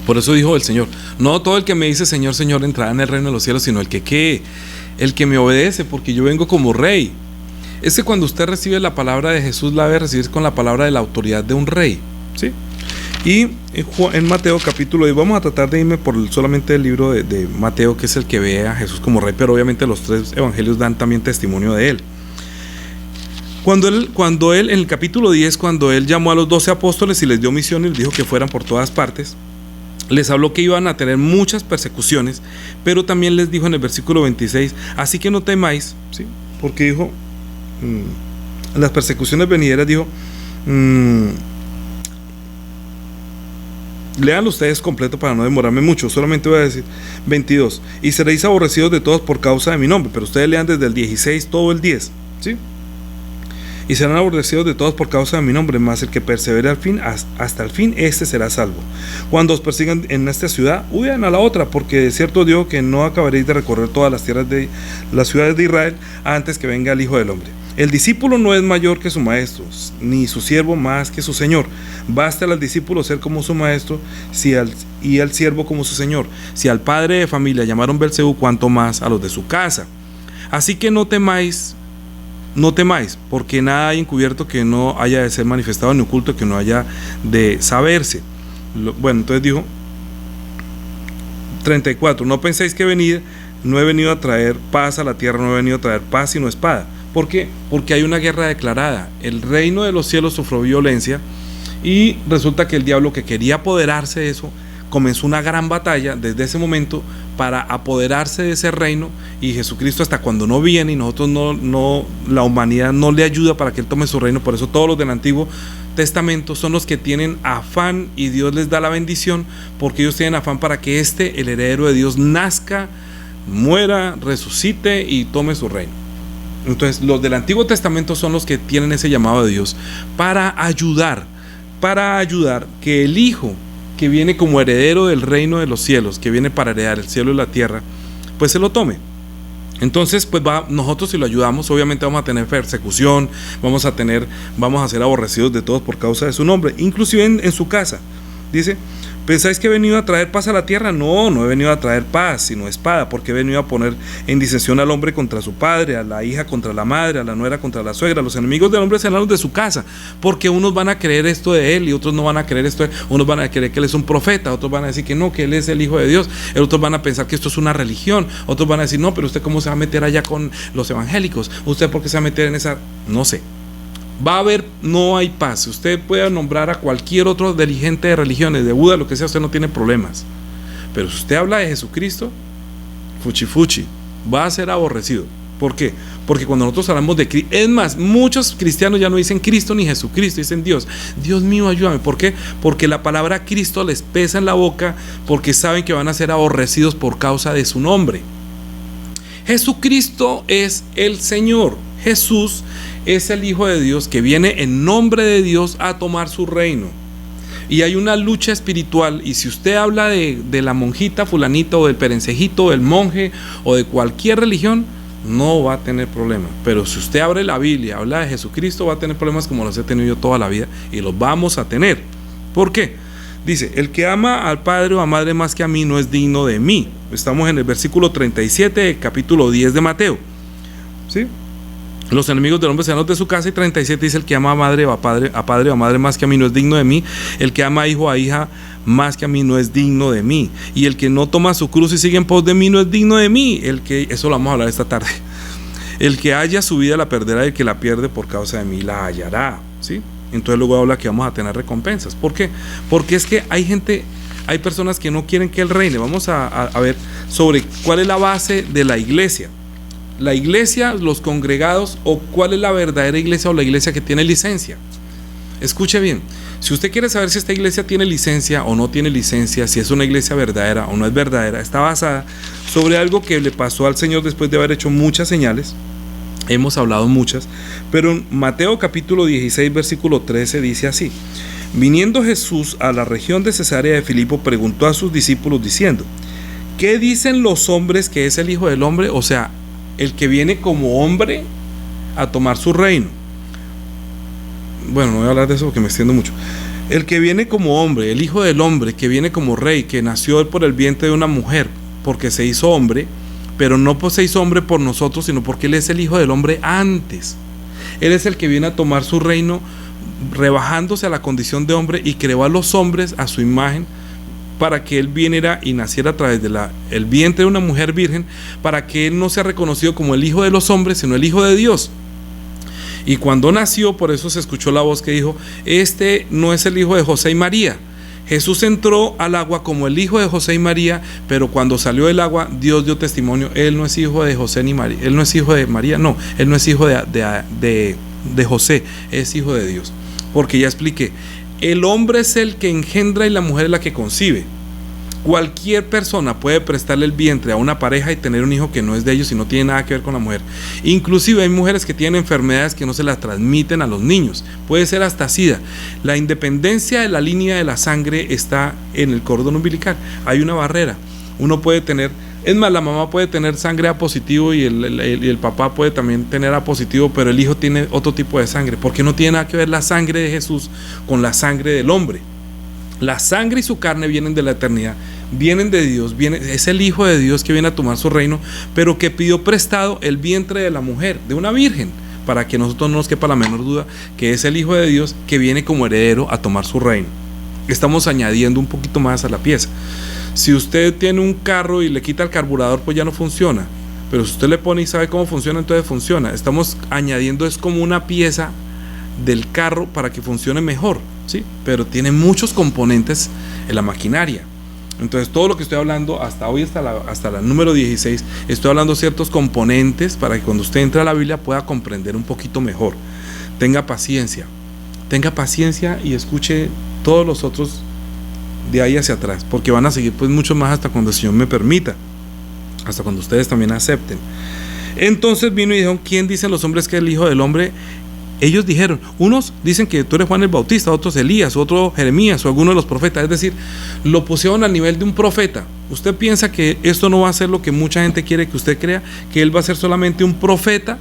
Por eso dijo el Señor, no todo el que me dice Señor, Señor entrará en el reino de los cielos, sino el que me obedece, porque yo vengo como rey. es que cuando usted recibe la palabra de Jesús, la debe recibir con la palabra de la autoridad de un rey, ¿sí? Y en Mateo capítulo 10, vamos a tratar de irme por solamente el libro de Mateo, que es el que ve a Jesús como rey, pero obviamente los 3 evangelios dan también testimonio de él. Cuando él, en el capítulo 10, cuando él llamó a los 12 apóstoles y les dio misión y les dijo que fueran por todas partes, les habló que iban a tener muchas persecuciones, pero también les dijo en el versículo 26, así que no temáis, ¿sí? Porque dijo, las persecuciones venideras, dijo, lean ustedes completo para no demorarme mucho, solamente voy a decir 22, y seréis aborrecidos de todos por causa de mi nombre, pero ustedes lean desde el 16 todo el 10, ¿sí? Y serán aborrecidos de todos por causa de mi nombre, mas el que persevere al fin, hasta el fin, este será salvo. Cuando os persigan en esta ciudad, huyan a la otra, porque de cierto digo que no acabaréis de recorrer todas las tierras de las ciudades de Israel antes que venga el Hijo del Hombre. El discípulo no es mayor que su maestro, ni su siervo más que su señor. Basta al discípulo ser como su maestro, y al siervo como su señor. Si al padre de familia llamaron Belcebú, cuanto más a los de su casa. Así que no temáis, porque nada hay encubierto que no haya de ser manifestado, ni oculto que no haya de saberse. Bueno, entonces dijo 34, no penséis que no he venido a traer paz a la tierra, no he venido a traer paz sino espada. ¿Por qué? Porque hay una guerra declarada. El reino de los cielos sufrió violencia y resulta que el diablo, que quería apoderarse de eso, comenzó una gran batalla desde ese momento para apoderarse de ese reino, y Jesucristo, hasta cuando no viene y nosotros la humanidad no le ayuda para que él tome su reino. Por eso todos los del Antiguo Testamento son los que tienen afán y Dios les da la bendición, porque ellos tienen afán para que el heredero de Dios, nazca, muera, resucite y tome su reino. Entonces los del Antiguo Testamento son los que tienen ese llamado de Dios para ayudar que el Hijo, que viene como heredero del reino de los cielos, que viene para heredar el cielo y la tierra, pues se lo tome. Entonces, pues nosotros, si lo ayudamos, obviamente vamos a tener persecución, vamos a ser aborrecidos de todos por causa de su nombre, inclusive en su casa. Dice, ¿pensáis que he venido a traer paz a la tierra? No he venido a traer paz, sino espada, porque he venido a poner en disensión al hombre contra su padre, a la hija contra la madre, a la nuera contra la suegra. Los enemigos del hombre serán los de su casa, porque unos van a creer esto de él y otros no van a creer esto de él. Unos van a creer que él es un profeta, otros van a decir que no, que él es el Hijo de Dios, otros van a pensar que esto es una religión, otros van a decir, no, pero usted cómo se va a meter allá con los evangélicos, usted por qué se va a meter en esa, no sé. No hay paz. Usted puede nombrar a cualquier otro dirigente de religiones, de Buda, lo que sea, usted no tiene problemas. Pero si usted habla de Jesucristo, fuchi, va a ser aborrecido. ¿Por qué? Porque cuando nosotros hablamos de Cristo, es más, muchos cristianos ya no dicen Cristo ni Jesucristo, dicen Dios. Dios mío, ayúdame. ¿Por qué? Porque la palabra Cristo les pesa en la boca, porque saben que van a ser aborrecidos por causa de su nombre. Jesucristo es el Señor. Jesús es el Hijo de Dios que viene en nombre de Dios a tomar su reino. Y hay una lucha espiritual, y si usted habla de la monjita fulanita o del perencejito o del monje o de cualquier religión, no va a tener problemas. Pero si usted abre la Biblia, habla de Jesucristo, va a tener problemas como los he tenido yo toda la vida, y los vamos a tener. ¿Por qué? Dice, el que ama al padre o a madre más que a mí no es digno de mí. Estamos en el versículo 37 del capítulo 10 de Mateo. ¿Sí? Los enemigos del hombre serán los de su casa. Y 37 dice, el que ama a padre o a madre más que a mí no es digno de mí. El que ama a hijo o a hija más que a mí no es digno de mí. Y el que no toma su cruz y sigue en pos de mí no es digno de mí. Eso lo vamos a hablar esta tarde. El que haya su vida la perderá, y el que la pierde por causa de mí la hallará. ¿Sí? Entonces luego habla que vamos a tener recompensas. ¿Por qué? Porque es que hay personas que no quieren que Él reine. Vamos a ver sobre cuál es la base de la iglesia. La iglesia, los congregados, o cuál es la verdadera iglesia, o la iglesia que tiene licencia. Escuche bien, si usted quiere saber si esta iglesia tiene licencia o no tiene licencia, si es una iglesia verdadera o no es verdadera, está basada sobre algo que le pasó al Señor después de haber hecho muchas señales. Hemos hablado muchas, pero en Mateo capítulo 16 versículo 13 dice así: viniendo Jesús a la región de Cesarea de Filipo, preguntó a sus discípulos diciendo, ¿qué dicen los hombres que es el Hijo del Hombre? O sea, el que viene como hombre a tomar su reino. Bueno, no voy a hablar de eso porque me extiendo mucho. El que viene como hombre, el Hijo del Hombre, que viene como rey, que nació por el vientre de una mujer, porque se hizo hombre, pero no se hizo hombre por nosotros, sino porque Él es el Hijo del Hombre antes. Él es el que viene a tomar su reino, rebajándose a la condición de hombre, y creó a los hombres a su imagen, para que Él viniera y naciera a través el vientre de una mujer virgen, para que Él no sea reconocido como el Hijo de los hombres, sino el Hijo de Dios. Y cuando nació, por eso se escuchó la voz que dijo: este no es el hijo de José y María. Jesús entró al agua como el hijo de José y María, pero cuando salió del agua, Dios dio testimonio: él no es hijo de José ni María, él no es hijo de María, no, él no es hijo de José, es hijo de Dios. Porque ya expliqué, el hombre es el que engendra y la mujer es la que concibe. Cualquier persona puede prestarle el vientre a una pareja y tener un hijo que no es de ellos y no tiene nada que ver con la mujer. Inclusive hay mujeres que tienen enfermedades que no se las transmiten a los niños. Puede ser hasta SIDA. La independencia de la línea de la sangre está en el cordón umbilical. Hay una barrera. Uno puede tener, es más, la mamá puede tener sangre A positivo y el papá puede también tener A positivo, pero el hijo tiene otro tipo de sangre, porque no tiene nada que ver la sangre de Jesús con la sangre del hombre. La sangre y su carne vienen de la eternidad, vienen de Dios, es el Hijo de Dios que viene a tomar su reino, pero que pidió prestado el vientre de la mujer, de una virgen, para que nosotros no nos quepa la menor duda que es el Hijo de Dios que viene como heredero a tomar su reino. Estamos añadiendo un poquito más a la pieza. Si usted tiene un carro y le quita el carburador, pues ya no funciona, pero si usted le pone y sabe cómo funciona, entonces funciona. Estamos añadiendo, es como una pieza del carro para que funcione mejor, ¿sí? Pero tiene muchos componentes en la maquinaria. Entonces todo lo que estoy hablando hasta hoy, hasta la número 16, estoy hablando de ciertos componentes para que cuando usted entre a la Biblia pueda comprender un poquito mejor. Tenga paciencia y escuche todos los otros de ahí hacia atrás, porque van a seguir pues mucho más hasta cuando el Señor me permita, hasta cuando ustedes también acepten. Entonces vino y dijeron: ¿quién dicen los hombres que es el Hijo del Hombre? Ellos dijeron, unos dicen que tú eres Juan el Bautista, otros Elías, otro Jeremías o alguno de los profetas. Es decir, lo pusieron al nivel de un profeta. ¿Usted piensa que esto no va a ser lo que mucha gente quiere que usted crea? Que él va a ser solamente un profeta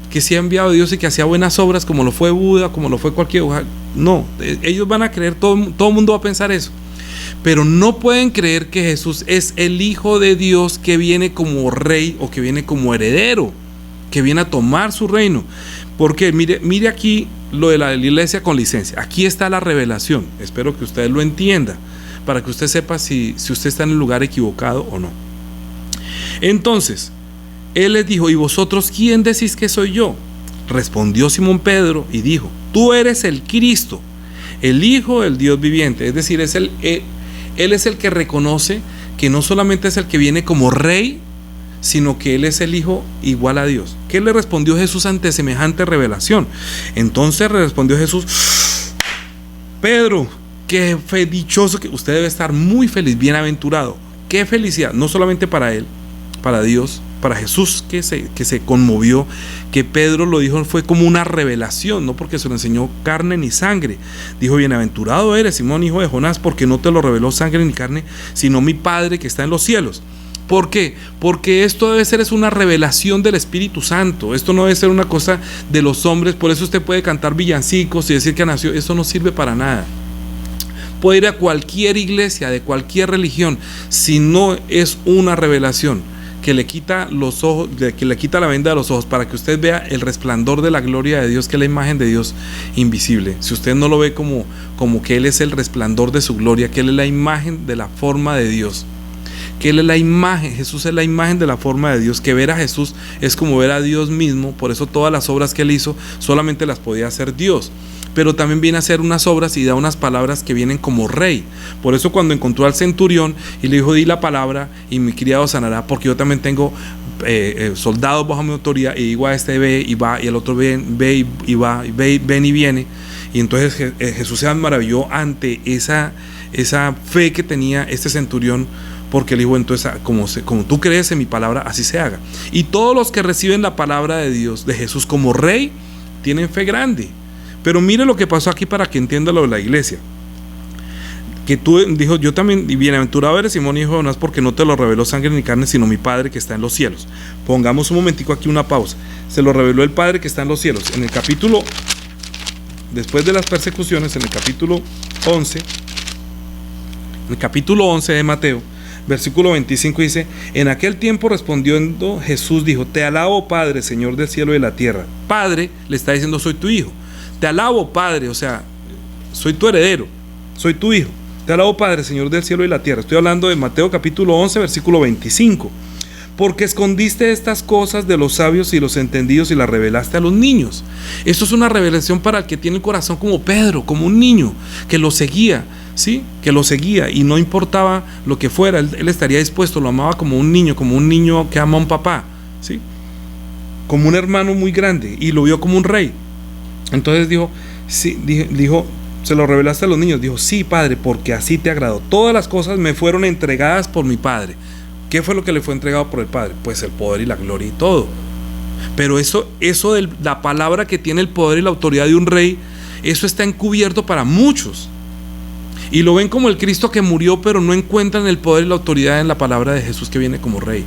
que sí ha enviado a Dios y que hacía buenas obras, como lo fue Buda, como lo fue cualquier... No, ellos van a creer, todo el mundo va a pensar eso. Pero no pueden creer que Jesús es el Hijo de Dios que viene como rey o que viene como heredero, que viene a tomar su reino. Porque mire aquí lo de la iglesia con licencia. Aquí está la revelación. Espero que usted lo entienda, para que usted sepa si usted está en el lugar equivocado o no. Entonces, él les dijo: ¿y vosotros quién decís que soy yo? Respondió Simón Pedro y dijo: tú eres el Cristo, el Hijo del Dios viviente. Es decir, él es el que reconoce que no solamente es el que viene como rey, sino que él es el Hijo igual a Dios. ¿Qué le respondió Jesús ante semejante revelación? Entonces respondió Jesús: Pedro, qué fe dichoso, que usted debe estar muy feliz, bienaventurado. Qué felicidad, no solamente para él, para Dios, para Jesús, que se conmovió, que Pedro lo dijo, fue como una revelación, no porque se lo enseñó carne ni sangre. Dijo: bienaventurado eres, Simón, hijo de Jonás, porque no te lo reveló sangre ni carne, sino mi Padre que está en los cielos. ¿Por qué? Porque esto debe ser una revelación del Espíritu Santo. Esto no debe ser una cosa de los hombres. Por eso usted puede cantar villancicos y decir que nació. Eso no sirve para nada. Puede ir a cualquier iglesia de cualquier religión, si no es una revelación que le quita los ojos, que le quita la venda de los ojos, para que usted vea el resplandor de la gloria de Dios, que es la imagen de Dios invisible. Si usted no lo ve como que Él es el resplandor de su gloria, que Él es la imagen de la forma de Dios, que Él es la imagen, Jesús es la imagen de la forma de Dios, que ver a Jesús es como ver a Dios mismo. Por eso todas las obras que Él hizo solamente las podía hacer Dios, pero también viene a hacer unas obras y da unas palabras que vienen como rey. Por eso cuando encontró al centurión y le dijo: di la palabra y mi criado sanará, porque yo también tengo soldados bajo mi autoridad, y digo a este: ve y va, y el otro ve y va, ven y viene. Y entonces Jesús se maravilló ante esa fe que tenía este centurión, porque le dijo: entonces como tú crees en mi palabra, así se haga. Y todos los que reciben la palabra de Dios, de Jesús como rey, tienen fe grande. Pero mire lo que pasó aquí para que entienda lo de la iglesia. Que tú, dijo: yo también, y bienaventurado eres, Simón, hijo de Jonás, porque no te lo reveló sangre ni carne, sino mi Padre que está en los cielos. Pongamos un momentico aquí una pausa. Se lo reveló el Padre que está en los cielos. En el capítulo, después de las persecuciones, en el capítulo 11 de Mateo, versículo 25 dice: en aquel tiempo respondiendo Jesús dijo: te alabo, Padre, Señor del cielo y de la tierra. Padre le está diciendo: soy tu hijo. Te alabo, Padre, o sea, soy tu heredero, soy tu hijo. Te alabo, Padre, Señor del cielo y la tierra. Estoy hablando de Mateo capítulo 11, versículo 25. Porque escondiste estas cosas de los sabios y los entendidos y las revelaste a los niños. Esto es una revelación para el que tiene el corazón como Pedro, como un niño, que lo seguía, ¿sí? Que lo seguía y no importaba lo que fuera, él estaría dispuesto, lo amaba como un niño que ama a un papá, ¿sí? Como un hermano muy grande, y lo vio como un rey. Entonces dijo, se lo revelaste a los niños. Dijo: sí, Padre, porque así te agradó. Todas las cosas me fueron entregadas por mi Padre. ¿Qué fue lo que le fue entregado por el Padre? Pues el poder y la gloria y todo. Pero eso de la palabra que tiene el poder y la autoridad de un rey, eso está encubierto para muchos. Y lo ven como el Cristo que murió, pero no encuentran el poder y la autoridad en la palabra de Jesús que viene como rey.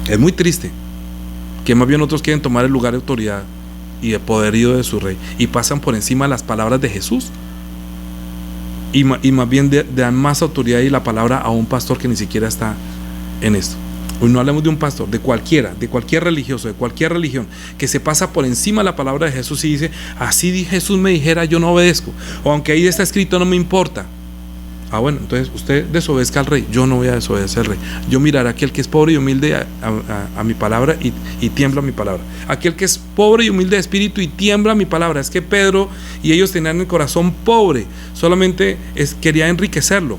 Es muy triste que más bien otros quieren tomar el lugar de autoridad y de poderío de su rey y pasan por encima de las palabras de Jesús. Y más bien dan más autoridad y la palabra a un pastor que ni siquiera está en esto. Hoy no hablemos de un pastor, de cualquier religioso, de cualquier religión, que se pasa por encima de la palabra de Jesús y dice: así Jesús me dijera, yo no obedezco, o aunque ahí está escrito, no me importa. Bueno, entonces usted desobedezca al rey. Yo no voy a desobedecer al rey. Yo miraré a aquel que es pobre y humilde a mi palabra y tiembla a mi palabra. Aquel que es pobre y humilde de espíritu y tiembla a mi palabra. Es que Pedro y ellos tenían el corazón pobre, solamente quería enriquecerlo.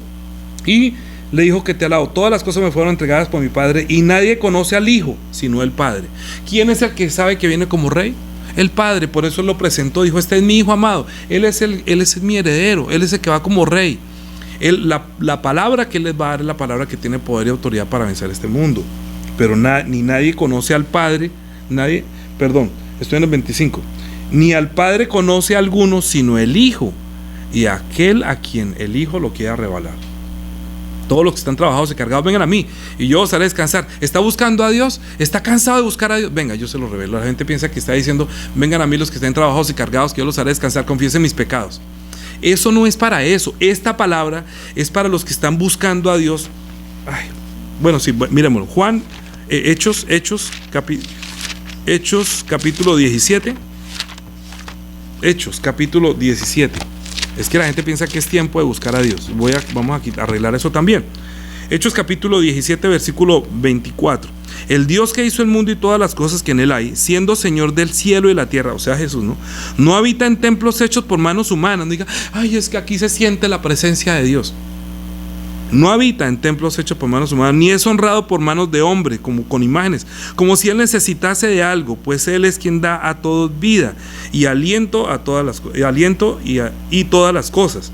Y le dijo: que te alabo, todas las cosas me fueron entregadas por mi Padre, y nadie conoce al Hijo sino el Padre. ¿Quién es el que sabe que viene como rey? El Padre. Por eso lo presentó, dijo: este es mi Hijo amado, él es mi heredero, él es el que va como rey. La palabra que Él les va a dar es la palabra que tiene poder y autoridad para vencer este mundo. Pero ni nadie conoce al Padre, estoy en el 25. Ni al Padre conoce a alguno sino el Hijo, y aquel a quien el Hijo lo quiera revelar. Todos los que están trabajados y cargados, vengan a mí y yo os haré descansar. ¿Está buscando a Dios? ¿Está cansado de buscar a Dios? Venga, yo se lo revelo. La gente piensa que está diciendo: vengan a mí los que estén trabajados y cargados, que yo los haré descansar, confiesen mis pecados. Eso no es para eso. Esta palabra es para los que están buscando a Dios. Bueno, sí, miremoslo. Juan, Hechos capítulo 17. Hechos capítulo 17. Es que la gente piensa que es tiempo de buscar a Dios. Vamos a arreglar eso también. Hechos capítulo 17, versículo 24. El Dios que hizo el mundo y todas las cosas que en él hay, siendo Señor del cielo y la tierra, o sea Jesús, no habita en templos hechos por manos humanas. No diga: es que aquí se siente la presencia de Dios. No habita en templos hechos por manos humanas, ni es honrado por manos de hombre, como con imágenes, como si él necesitase de algo, pues él es quien da a todos vida y aliento a todas las y todas las cosas.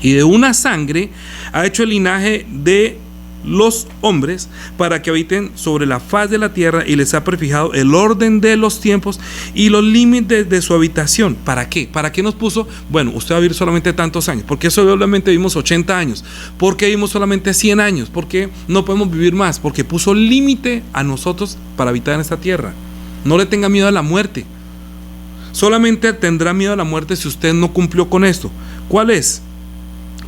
Y de una sangre ha hecho el linaje de los hombres para que habiten sobre la faz de la tierra, y les ha prefijado el orden de los tiempos y los límites de su habitación. ¿Para qué? ¿Para qué nos puso? Bueno, usted va a vivir solamente tantos años. ¿Por qué solamente vivimos 80 años? ¿Por qué vivimos solamente 100 años? ¿Por qué no podemos vivir más? Porque puso límite a nosotros para habitar en esta tierra. No le tenga miedo a la muerte. Solamente tendrá miedo a la muerte si usted no cumplió con esto. ¿Cuál es?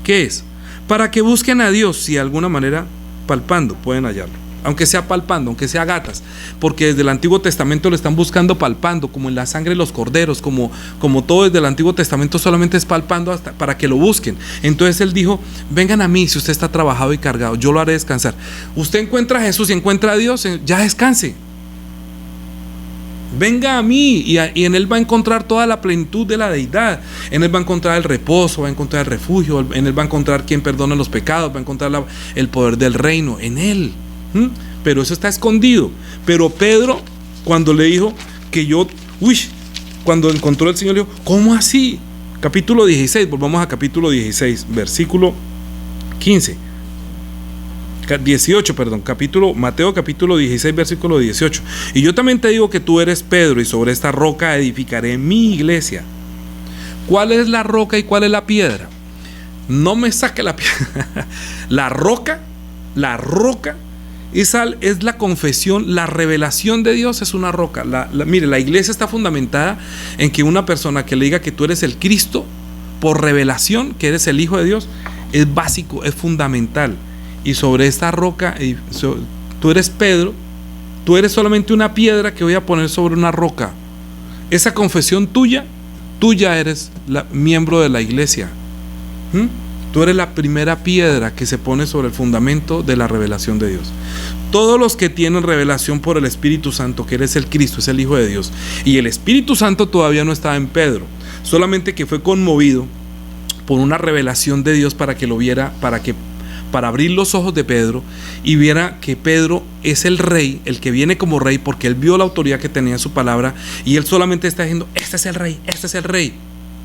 ¿Qué es? Para que busquen a Dios, si de alguna manera palpando pueden hallarlo, aunque sea palpando, aunque sea gatas, porque desde el Antiguo Testamento lo están buscando palpando, como en la sangre de los corderos, como todo desde el Antiguo Testamento solamente es palpando hasta para que lo busquen. Entonces él dijo: vengan a mí si usted está trabajado y cargado, yo lo haré descansar. Usted encuentra a Jesús y encuentra a Dios, ya descanse. Venga a mí y en Él va a encontrar toda la plenitud de la deidad. En Él va a encontrar el reposo, va a encontrar el refugio, en Él va a encontrar quien perdona los pecados, va a encontrar el poder del reino, en Él. Pero eso está escondido. Pero Pedro, cuando le dijo cuando encontró al Señor, le dijo: ¿cómo así? Capítulo 16, volvamos a capítulo 16, versículo 18, Mateo capítulo 16, versículo 18. Y yo también te digo que tú eres Pedro, y sobre esta roca edificaré mi iglesia. ¿Cuál es la roca y cuál es la piedra? No me saque la piedra. La roca es la confesión, la revelación de Dios es una roca. Mire, la iglesia está fundamentada en que una persona que le diga que tú eres el Cristo por revelación, que eres el Hijo de Dios, es básico, es fundamental. y sobre esta roca, tú eres Pedro, tú eres solamente una piedra que voy a poner sobre una roca. Esa confesión tuya, tú ya eres miembro de la iglesia. Tú eres la primera piedra que se pone sobre el fundamento de la revelación de Dios. Todos los que tienen revelación por el Espíritu Santo, que eres el Cristo, es el Hijo de Dios, y el Espíritu Santo todavía no estaba en Pedro, solamente que fue conmovido por una revelación de Dios para que lo viera, para abrir los ojos de Pedro y viera que Pedro es el rey, el que viene como rey, porque él vio la autoridad que tenía en su palabra, y él solamente está diciendo: este es el rey, este es el rey.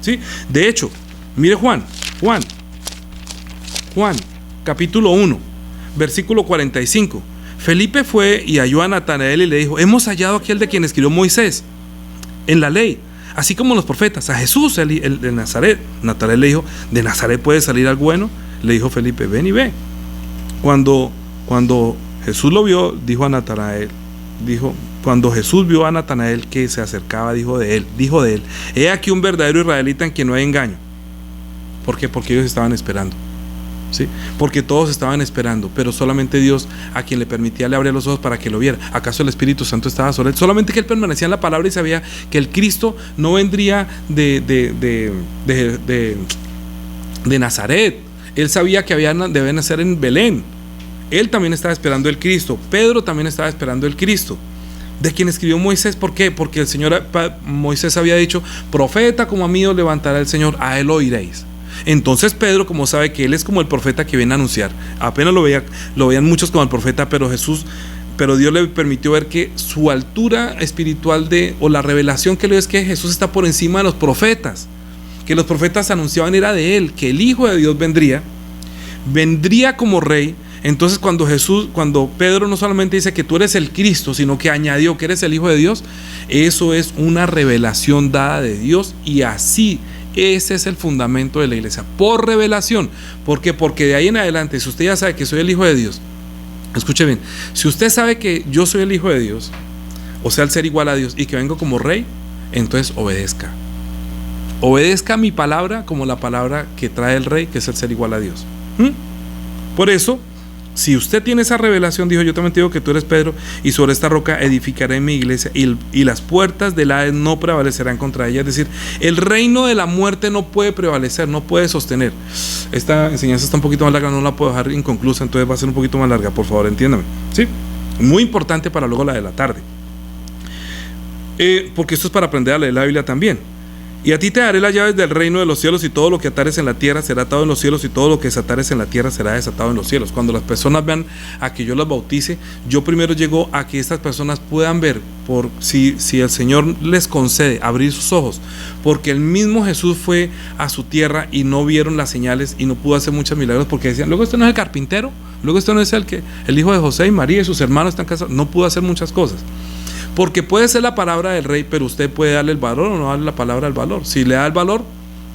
¿Sí? De hecho, mire Juan capítulo 1, versículo 45. Felipe fue y halló a Natanael y le dijo: hemos hallado aquel de quien escribió Moisés en la ley, así como los profetas, a Jesús, el de Nazaret. Natanael le dijo: ¿de Nazaret puede salir algo bueno? Le dijo Felipe: ven y ve. Cuando Jesús lo vio, dijo a Natanael, cuando Jesús vio a Natanael que se acercaba, dijo de él: he aquí un verdadero israelita en quien no hay engaño. ¿Por qué? Porque ellos estaban esperando. ¿Sí? Porque todos estaban esperando, pero solamente Dios, a quien le permitía, le abría los ojos para que lo viera. ¿Acaso el Espíritu Santo estaba sobre él? Solamente que él permanecía en la palabra y sabía que el Cristo no vendría de Nazaret. Él sabía que debía nacer en Belén. Él también estaba esperando el Cristo. Pedro también estaba esperando el Cristo, de quien escribió Moisés. ¿Por qué? Porque Moisés había dicho: profeta como a mí os levantará el Señor, a él oiréis. Entonces Pedro, como sabe que él es como el profeta que viene a anunciar, apenas lo veían muchos como el profeta, pero Dios le permitió ver que su altura espiritual o la revelación que le dio es que Jesús está por encima de los profetas, que los profetas anunciaban era de él, que el Hijo de Dios vendría como rey. Entonces cuando Pedro no solamente dice que tú eres el Cristo, sino que añadió que eres el Hijo de Dios, eso es una revelación dada de Dios, y así ese es el fundamento de la iglesia, por revelación. ¿Por qué? Porque de ahí en adelante, si usted ya sabe que soy el Hijo de Dios, escuche bien, si usted sabe que yo soy el Hijo de Dios, o sea, el ser igual a Dios, y que vengo como rey, entonces obedezca mi palabra como la palabra que trae el rey, que es el ser igual a Dios. Por eso, si usted tiene esa revelación, dijo: yo también te digo que tú eres Pedro, y sobre esta roca edificaré mi iglesia, y las puertas del Hades no prevalecerán contra ella. Es decir, el reino de la muerte no puede prevalecer, no puede sostener. Esta enseñanza está un poquito más larga, no la puedo dejar inconclusa, entonces va a ser un poquito más larga, por favor, entiéndame. ¿Sí? Muy importante para luego la de la tarde, porque esto es para aprender a leer la Biblia también. Y a ti te daré las llaves del reino de los cielos, y todo lo que atares en la tierra será atado en los cielos, y todo lo que desatares en la tierra será desatado en los cielos. Cuando las personas vean a que yo las bautice, yo primero llego a que estas personas puedan ver, si el Señor les concede abrir sus ojos, porque el mismo Jesús fue a su tierra y no vieron las señales y no pudo hacer muchos milagros, porque decían: luego este no es el carpintero, luego este no es el hijo de José y María y sus hermanos están casados. No pudo hacer muchas cosas. Porque puede ser la palabra del rey, pero usted puede darle el valor o no darle la palabra al valor. Si le da el valor,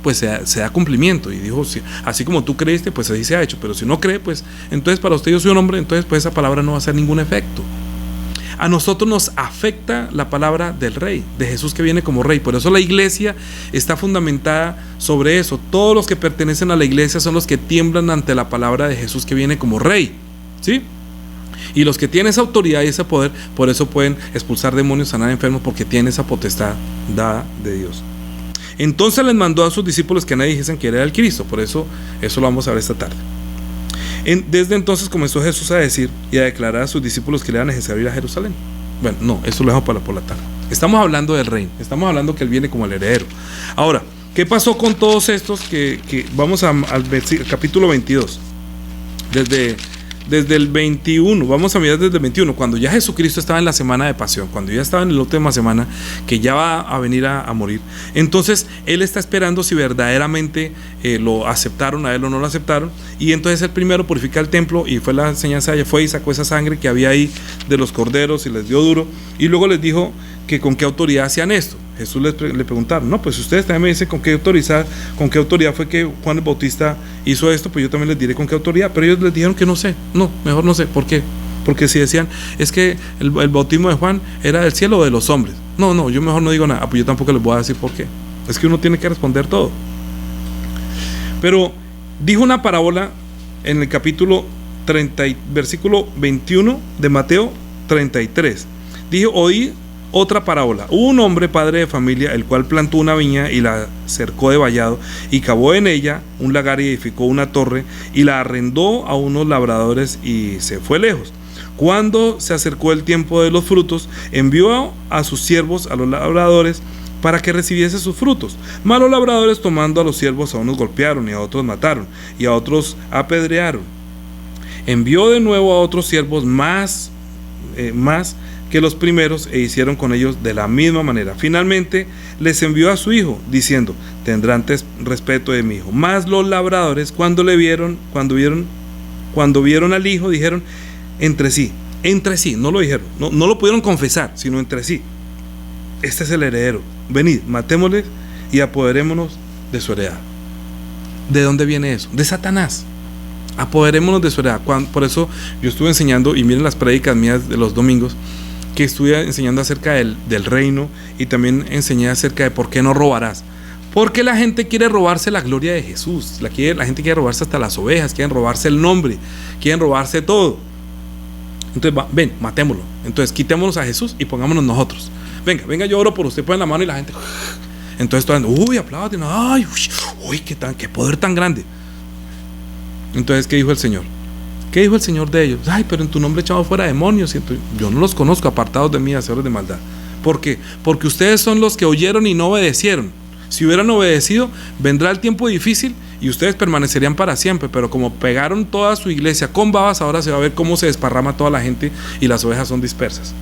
pues se da cumplimiento. Y dijo: así como tú creíste, pues así se ha hecho. Pero si no cree, pues entonces para usted yo soy un hombre, entonces pues esa palabra no va a hacer ningún efecto. A nosotros nos afecta la palabra del rey, de Jesús que viene como rey. Por eso la iglesia está fundamentada sobre eso. Todos los que pertenecen a la iglesia son los que tiemblan ante la palabra de Jesús que viene como rey. ¿Sí? Y los que tienen esa autoridad y ese poder, por eso pueden expulsar demonios, sanar enfermos, porque tienen esa potestad dada de Dios. Entonces les mandó a sus discípulos que nadie dijesen que era el Cristo. Por eso lo vamos a ver esta tarde. Desde entonces comenzó Jesús a decir y a declarar a sus discípulos que le era necesario ir a Jerusalén. Bueno, no, eso lo dejo para por la tarde. Estamos hablando del reino, estamos hablando que él viene como el heredero. Ahora, ¿qué pasó con todos estos que vamos al capítulo 22? Desde el 21, vamos a mirar desde el 21, cuando ya Jesucristo estaba en la semana de pasión, cuando ya estaba en la última semana, que ya va a venir a morir. Entonces él está esperando si verdaderamente lo aceptaron a él o no lo aceptaron. Y entonces él primero purifica el templo, y fue la enseñanza, fue y sacó esa sangre que había ahí de los corderos y les dio duro, y luego les dijo que con qué autoridad hacían esto. Jesús le preguntaron: no, pues ustedes también me dicen con qué autoridad fue que Juan el Bautista hizo esto, pues yo también les diré con qué autoridad. Pero ellos les dijeron que no sé, mejor no sé. ¿Por qué? Porque si decían: es que el bautismo de Juan era del cielo o de los hombres. No, yo mejor no digo nada. Pues yo tampoco les voy a decir por qué. Es que uno tiene que responder todo. Pero dijo una parábola en el capítulo versículo 21 de Mateo 33. Dijo: oí otra parábola. Hubo un hombre padre de familia, el cual plantó una viña y la cercó de vallado, y cavó en ella un lagar y edificó una torre, y la arrendó a unos labradores, y se fue lejos. Cuando se acercó el tiempo de los frutos, envió a sus siervos a los labradores para que recibiese sus frutos. Mas los labradores, tomando a los siervos, a unos golpearon, y a otros mataron, y a otros apedrearon. Envió de nuevo a otros siervos más que los primeros, e hicieron con ellos de la misma manera. Finalmente les envió a su hijo, diciendo: tendrán respeto de mi hijo. Mas los labradores, cuando vieron al hijo, dijeron entre sí, no lo dijeron, no lo pudieron confesar, sino entre sí: este es el heredero, venid, matémosle y apoderémonos de su heredad. ¿De dónde viene eso? De Satanás. Apoderémonos de su heredad. Por eso yo estuve enseñando, y miren las prédicas mías de los domingos, que estuve enseñando acerca del reino, y también enseñé acerca de por qué no robarás. Porque la gente quiere robarse la gloria de Jesús, la gente quiere robarse hasta las ovejas, quieren robarse el nombre, quieren robarse todo. Entonces, ven, matémoslo. Entonces, quitémonos a Jesús y pongámonos nosotros. Venga, yo oro por usted, ponen la mano, y la gente, entonces todo, aplauden, ay, uy, qué poder tan grande. Entonces, ¿qué dijo el Señor? ¿Qué dijo el Señor de ellos? Ay, pero en tu nombre echamos fuera demonios. Yo no los conozco, apartados de mí, hacedores de maldad. ¿Por qué? Porque ustedes son los que oyeron y no obedecieron. Si hubieran obedecido, vendrá el tiempo difícil y ustedes permanecerían para siempre. Pero como pegaron toda su iglesia con babas, ahora se va a ver cómo se desparrama toda la gente y las ovejas son dispersas.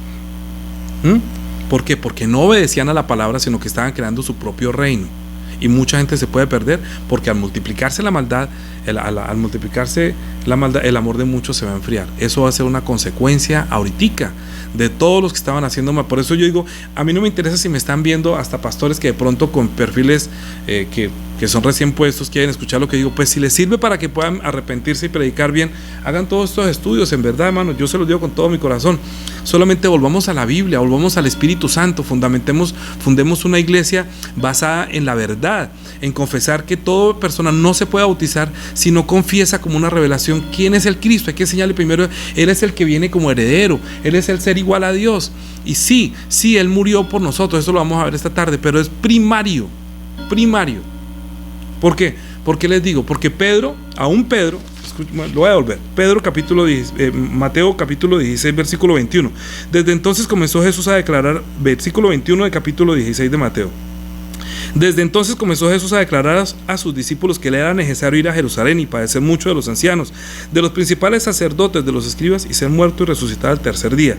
¿Por qué? Porque no obedecían a la palabra, sino que estaban creando su propio reino. Y mucha gente se puede perder porque al multiplicarse la maldad, el amor de muchos se va a enfriar. Eso va a ser una consecuencia ahoritica de todos los que estaban haciendo mal. Por eso yo digo, a mí no me interesa si me están viendo hasta pastores que de pronto con perfiles que son recién puestos, quieren escuchar lo que digo. Pues si les sirve para que puedan arrepentirse y predicar bien, hagan todos estos estudios. En verdad, hermano, yo se los digo con todo mi corazón. Solamente volvamos a la Biblia, volvamos al Espíritu Santo, fundemos una iglesia basada en la verdad, en confesar que toda persona no se puede bautizar si no confiesa como una revelación quién es el Cristo. Hay que enseñarle primero: Él es el que viene como heredero, Él es el ser igual a Dios. Y sí, Él murió por nosotros, eso lo vamos a ver esta tarde, pero es primario. ¿Por qué? Porque les digo, porque Pedro, lo voy a volver. Mateo capítulo 16, versículo 21. Desde entonces comenzó Jesús a declarar, versículo 21 del capítulo 16 de Mateo. Desde entonces comenzó Jesús a declarar a sus discípulos que le era necesario ir a Jerusalén y padecer mucho de los ancianos, de los principales sacerdotes, de los escribas, y ser muerto y resucitar al tercer día.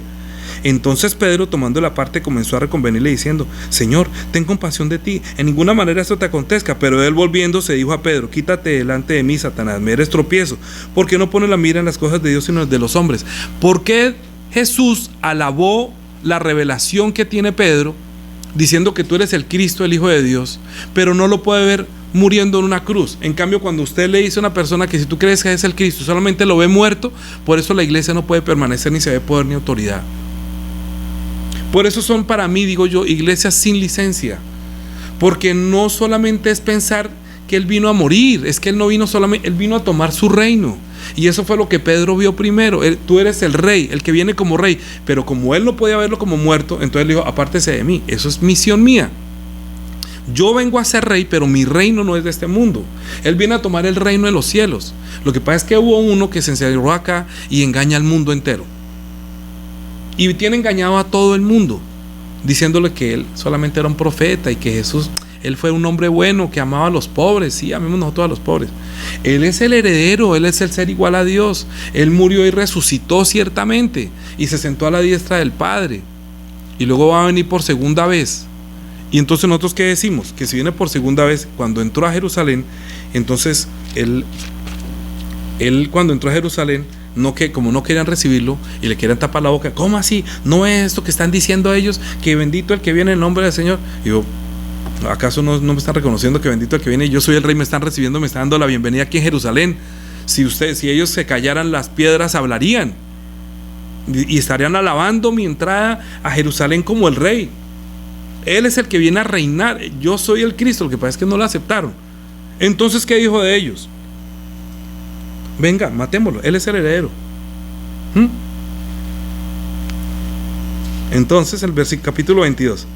Entonces Pedro, tomando la parte, comenzó a reconvenirle diciendo: Señor, ten compasión de ti, en ninguna manera esto te acontezca. Pero él, volviéndose, dijo a Pedro: Quítate delante de mí, Satanás, me eres tropiezo, porque no pones la mira en las cosas de Dios, sino en las de los hombres. ¿Por qué Jesús alabó la revelación que tiene Pedro, diciendo que tú eres el Cristo, el Hijo de Dios, pero no lo puede ver muriendo en una cruz? En cambio, cuando usted le dice a una persona que si tú crees que es el Cristo, solamente lo ve muerto, por eso la iglesia no puede permanecer, ni se ve poder ni autoridad. Por eso son, para mí, digo yo, iglesias sin licencia, porque no solamente es pensar que Él vino a morir, es que Él no vino solamente, Él vino a tomar su reino. Y eso fue lo que Pedro vio primero: tú eres el rey, el que viene como rey. Pero como él no podía verlo como muerto, entonces le dijo: apártese de mí, eso es misión mía. Yo vengo a ser rey, pero mi reino no es de este mundo. Él viene a tomar el reino de los cielos. Lo que pasa es que hubo uno que se encerró acá y engaña al mundo entero. Y tiene engañado a todo el mundo, diciéndole que él solamente era un profeta y que Jesús, Él fue un hombre bueno que amaba a los pobres. Sí, amemos nosotros a los pobres. Él es el heredero, Él es el ser igual a Dios. Él murió y resucitó ciertamente y se sentó a la diestra del Padre, y luego va a venir por segunda vez. Y entonces nosotros, ¿qué decimos? Que si viene por segunda vez, cuando entró a Jerusalén, entonces él cuando entró a Jerusalén, como no querían recibirlo y le querían tapar la boca. ¿Cómo así? ¿No es esto que están diciendo ellos, que bendito el que viene en nombre del Señor? Y yo: ¿acaso no me están reconociendo que bendito el que viene? Yo soy el rey, me están recibiendo, me están dando la bienvenida aquí en Jerusalén. Si ellos se callaran, las piedras hablarían y estarían alabando mi entrada a Jerusalén como el rey. Él es el que viene a reinar, yo soy el Cristo. Lo que pasa es que no lo aceptaron. Entonces, ¿qué dijo de ellos? venga, matémoslo, él es el heredero. Entonces, el capítulo 22.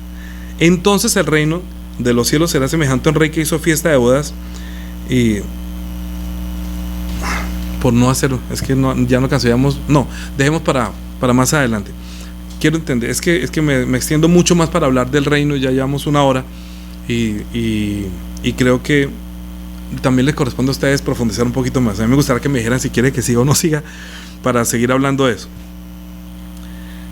Entonces el reino de los cielos será semejante a un rey que hizo fiesta de bodas y por no hacerlo, es que no, ya no cancelamos, no, dejemos para más adelante. Quiero entender, es que me extiendo mucho más para hablar del reino, ya llevamos 1 hora y creo que también les corresponde a ustedes profundizar un poquito más. A mí me gustaría que me dijeran si quiere que siga o no siga para seguir hablando de eso.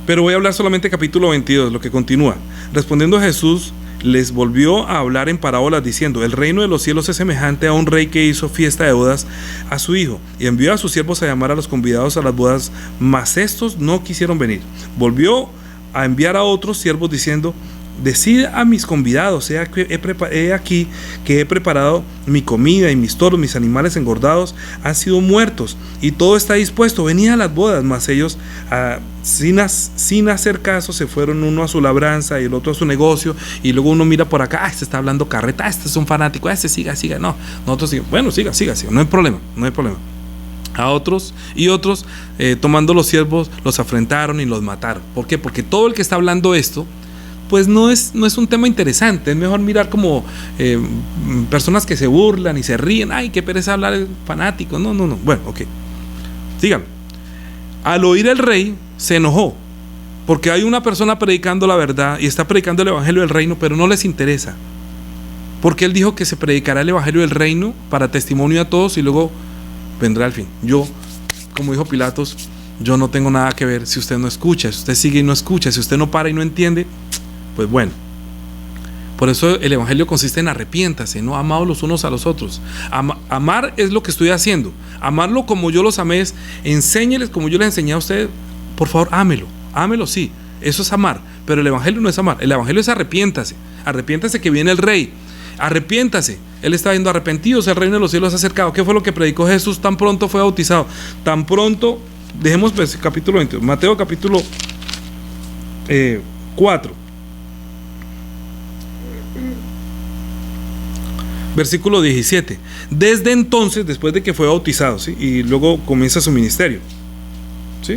Pero voy a hablar solamente capítulo 22, lo que continúa. Respondiendo Jesús, les volvió a hablar en parábolas diciendo: el reino de los cielos es semejante a un rey que hizo fiesta de bodas a su hijo y envió a sus siervos a llamar a los convidados a las bodas, mas estos no quisieron venir. Volvió a enviar a otros siervos diciendo: decid a mis convidados, he aquí que he preparado mi comida y mis toros, mis animales engordados han sido muertos y todo está dispuesto, venid a las bodas. Mas ellos sin hacer caso se fueron, uno a su labranza y el otro a su negocio, y luego uno mira por acá, este está hablando carreta, este es un fanático, este siga, no, nosotros sigamos, bueno, siga, no hay problema. A otros tomando los siervos los afrentaron y los mataron. ¿Por qué? Porque todo el que está hablando esto pues no es un tema interesante. Es mejor mirar como personas que se burlan y se ríen. Ay, qué pereza hablar de fanáticos. No. Bueno, ok. Sigan. Al oír el rey se enojó, porque hay una persona predicando la verdad y está predicando el evangelio del reino, pero no les interesa. Porque él dijo que se predicará el evangelio del reino para testimonio a todos y luego vendrá el fin. Yo, como dijo Pilatos, yo no tengo nada que ver si usted no escucha, si usted sigue y no escucha, si usted no para y no entiende. Pues bueno, por eso el evangelio consiste en arrepiéntase, no amados los unos a los otros. Amar es lo que estoy haciendo. Amarlo como yo los amé, enséñeles como yo les enseñé a ustedes. Por favor, ámelo, sí, eso es amar. Pero el evangelio no es amar, el evangelio es arrepiéntase que viene el rey. Arrepiéntase, él está viendo arrepentidos, el reino de los cielos se ha acercado. ¿Qué fue lo que predicó Jesús tan pronto fue bautizado? Tan pronto, dejemos pues, capítulo 20, Mateo capítulo 4. Versículo 17. Desde entonces, después de que fue bautizado, ¿sí? Y luego comienza su ministerio, ¿sí?